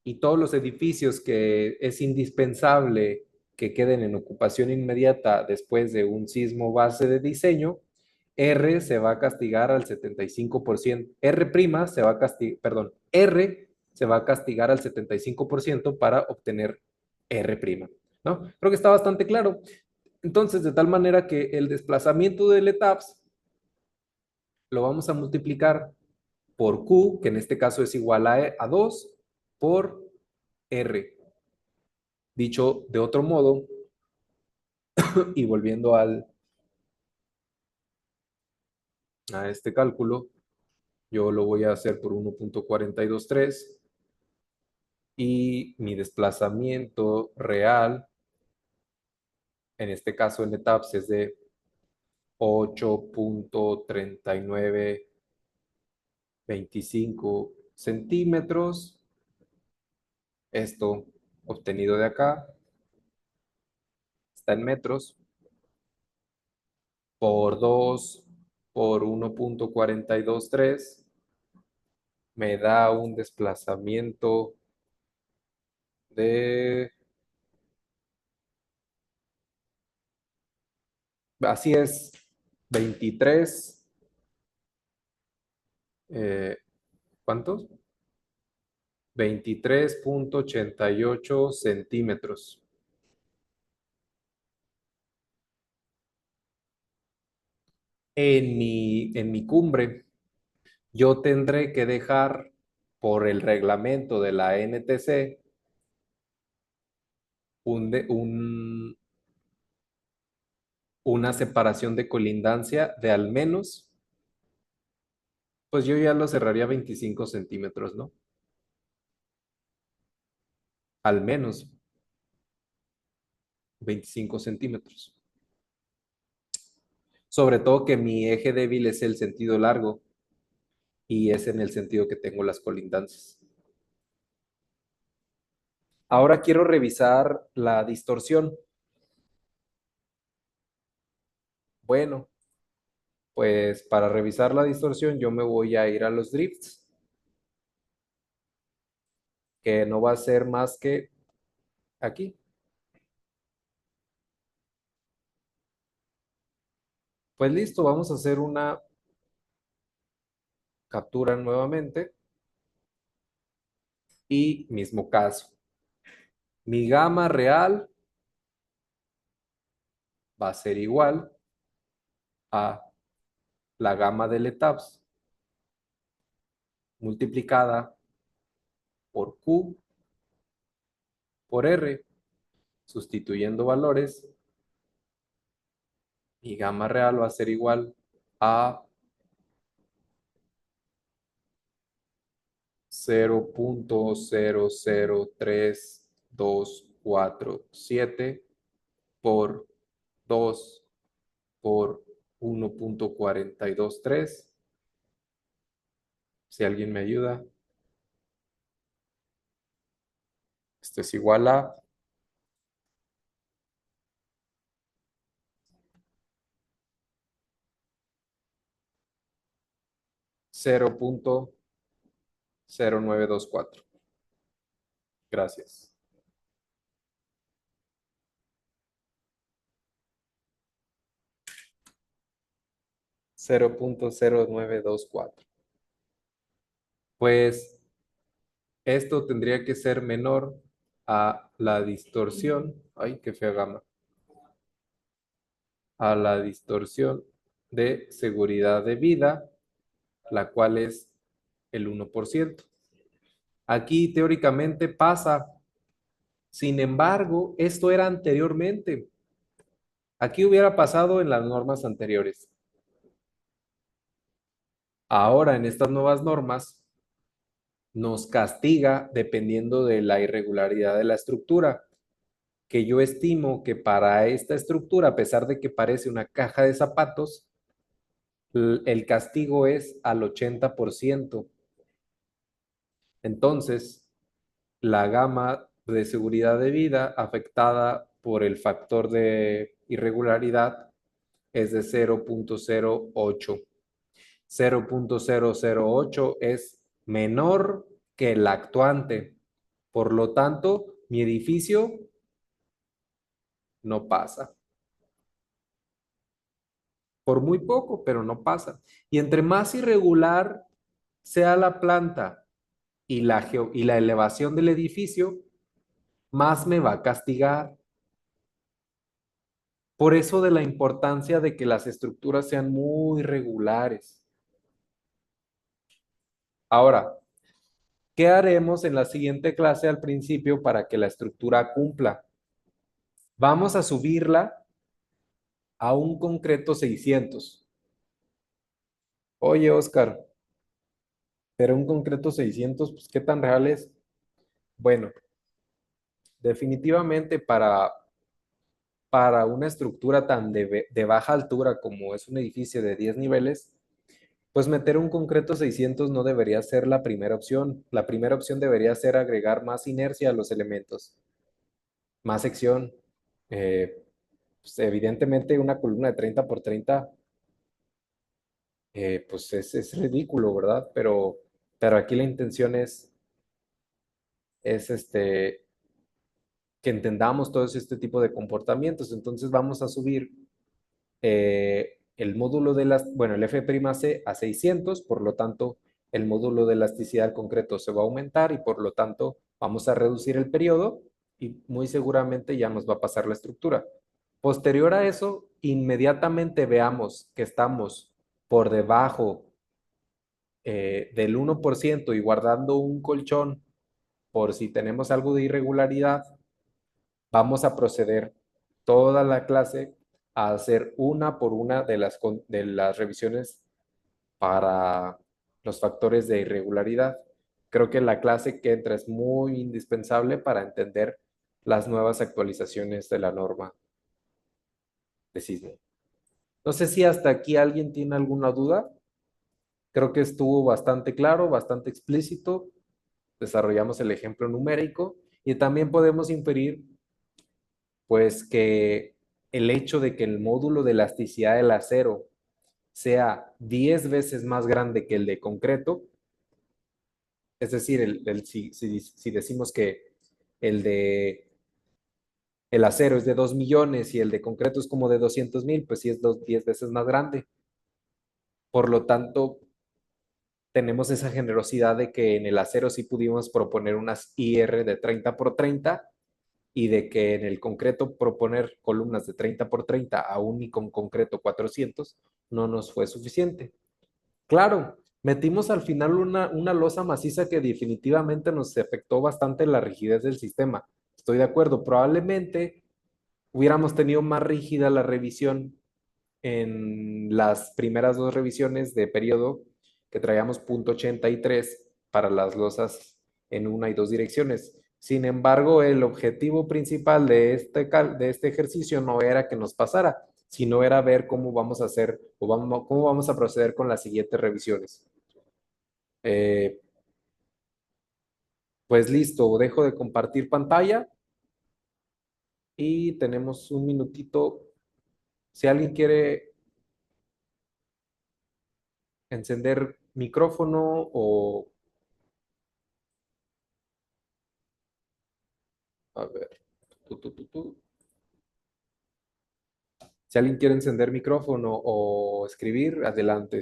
y todos los edificios que es indispensable que queden en ocupación inmediata después de un sismo base de diseño, R se va a castigar al 75%. R' se va a castigar, perdón, R se va a castigar al 75% para obtener R', ¿no? Creo que está bastante claro. Entonces, de tal manera que el desplazamiento del ETAPS lo vamos a multiplicar por Q, que en este caso es igual a 2, por R. Dicho de otro modo, y volviendo a este cálculo, yo lo voy a hacer por 1.423 y mi desplazamiento real, en este caso en etapas, es de 8.3925 centímetros. Esto obtenido de acá está en metros por 2 por 1.423 me da un desplazamiento de, así es, 23, eh, ¿cuántos? 23.88 centímetros. En mi cumbre, yo tendré que dejar por el reglamento de la NTC una separación de colindancia de al menos, pues yo ya lo cerraría 25 centímetros, ¿no? Al menos 25 centímetros. Sobre todo que mi eje débil es el sentido largo y es en el sentido que tengo las colindancias. Ahora quiero revisar la distorsión. Bueno, pues para revisar la distorsión yo me voy a ir a los drifts, que no va a ser más que aquí. Pues listo, vamos a hacer una captura nuevamente y mismo caso. Mi gama real va a ser igual a la gama de etapas multiplicada por Q por R, sustituyendo valores, mi gama real va a ser igual a 0.003247 por 2 por 1.423. Si alguien me ayuda, esto es igual a 0.0924. Gracias. 0.0924. Pues esto tendría que ser menor a la distorsión. Ay, qué fea gama. A la distorsión de seguridad de vida, la cual es el 1%. Aquí teóricamente pasa. Sin embargo, esto era anteriormente. Aquí hubiera pasado en las normas anteriores. Ahora, en estas nuevas normas, nos castiga dependiendo de la irregularidad de la estructura, que yo estimo que para esta estructura, a pesar de que parece una caja de zapatos, el castigo es al 80%. Entonces, la gama de seguridad de vida afectada por el factor de irregularidad es de 0.08. 0.008 es menor que el actuante. Por lo tanto, mi edificio no pasa. Por muy poco, pero no pasa. Y entre más irregular sea la planta y la elevación del edificio, más me va a castigar. Por eso de la importancia de que las estructuras sean muy regulares. Ahora, ¿qué haremos en la siguiente clase al principio para que la estructura cumpla? Vamos a subirla a un concreto 600. Oye, Oscar, pero un concreto 600, pues, ¿qué tan real es? Bueno, definitivamente para una estructura tan de baja altura como es un edificio de 10 niveles, pues meter un concreto 600 no debería ser la primera opción. La primera opción debería ser agregar más inercia a los elementos, más sección. Eh, pues evidentemente una columna de 30 por 30, pues es ridículo, ¿verdad? Pero aquí la intención es que entendamos todo este tipo de comportamientos. Entonces vamos a subir el módulo de bueno, el F'C a 600, por lo tanto, el módulo de elasticidad del concreto se va a aumentar y por lo tanto vamos a reducir el periodo y muy seguramente ya nos va a pasar la estructura. Posterior a eso, inmediatamente veamos que estamos por debajo del 1% y guardando un colchón por si tenemos algo de irregularidad, vamos a proceder toda la clase a hacer una por una de las revisiones para los factores de irregularidad. Creo que la clase que entra es muy indispensable para entender las nuevas actualizaciones de la norma de SISMO. No sé si hasta aquí alguien tiene alguna duda. Creo que estuvo bastante claro, bastante explícito. Desarrollamos el ejemplo numérico y también podemos inferir pues que el hecho de que el módulo de elasticidad del acero sea 10 veces más grande que el de concreto, es decir, si decimos que el de el acero es de 2 millones y el de concreto es como de 200,000, pues sí es 10 veces más grande. Por lo tanto, tenemos esa generosidad de que en el acero sí pudimos proponer unas IR de 30 por 30 y de que en el concreto proponer columnas de 30 por 30 aún y con concreto 400 no nos fue suficiente. Claro, metimos al final una losa maciza que definitivamente nos afectó bastante la rigidez del sistema. Estoy de acuerdo, probablemente hubiéramos tenido más rígida la revisión en las primeras dos revisiones de periodo que traíamos .83 para las losas en una y dos direcciones. Sin embargo, el objetivo principal de este ejercicio no era que nos pasara, sino era ver cómo vamos a hacer o cómo vamos a proceder con las siguientes revisiones. Eh, pues listo, dejo de compartir pantalla y tenemos un minutito. Si alguien quiere encender micrófono o, a ver, tu. Si alguien quiere encender micrófono o escribir, adelante.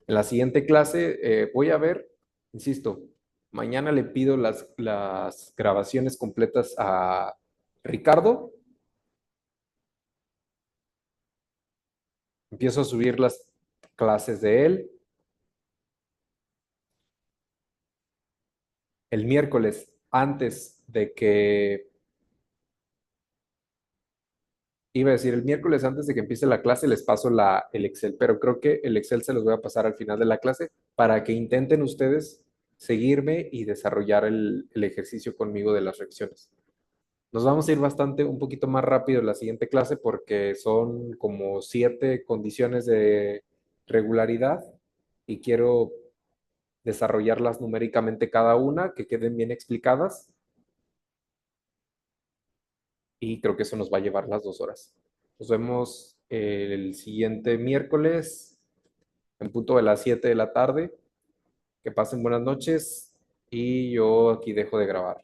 En la siguiente clase voy a ver, insisto, mañana le pido las grabaciones completas a Ricardo. Empiezo a subir las clases de él. El miércoles, antes de que, iba a decir, el miércoles antes de que empiece la clase les paso el Excel, pero creo que el Excel se los voy a pasar al final de la clase para que intenten ustedes seguirme y desarrollar el ejercicio conmigo de las reacciones. Nos vamos a ir un poquito más rápido en la siguiente clase porque son como 7 condiciones de regularidad y quiero desarrollarlas numéricamente cada una, que queden bien explicadas y creo que eso nos va a llevar las 2 horas. Nos vemos el siguiente miércoles en punto de las 7 de la tarde. Que pasen buenas noches y yo aquí dejo de grabar.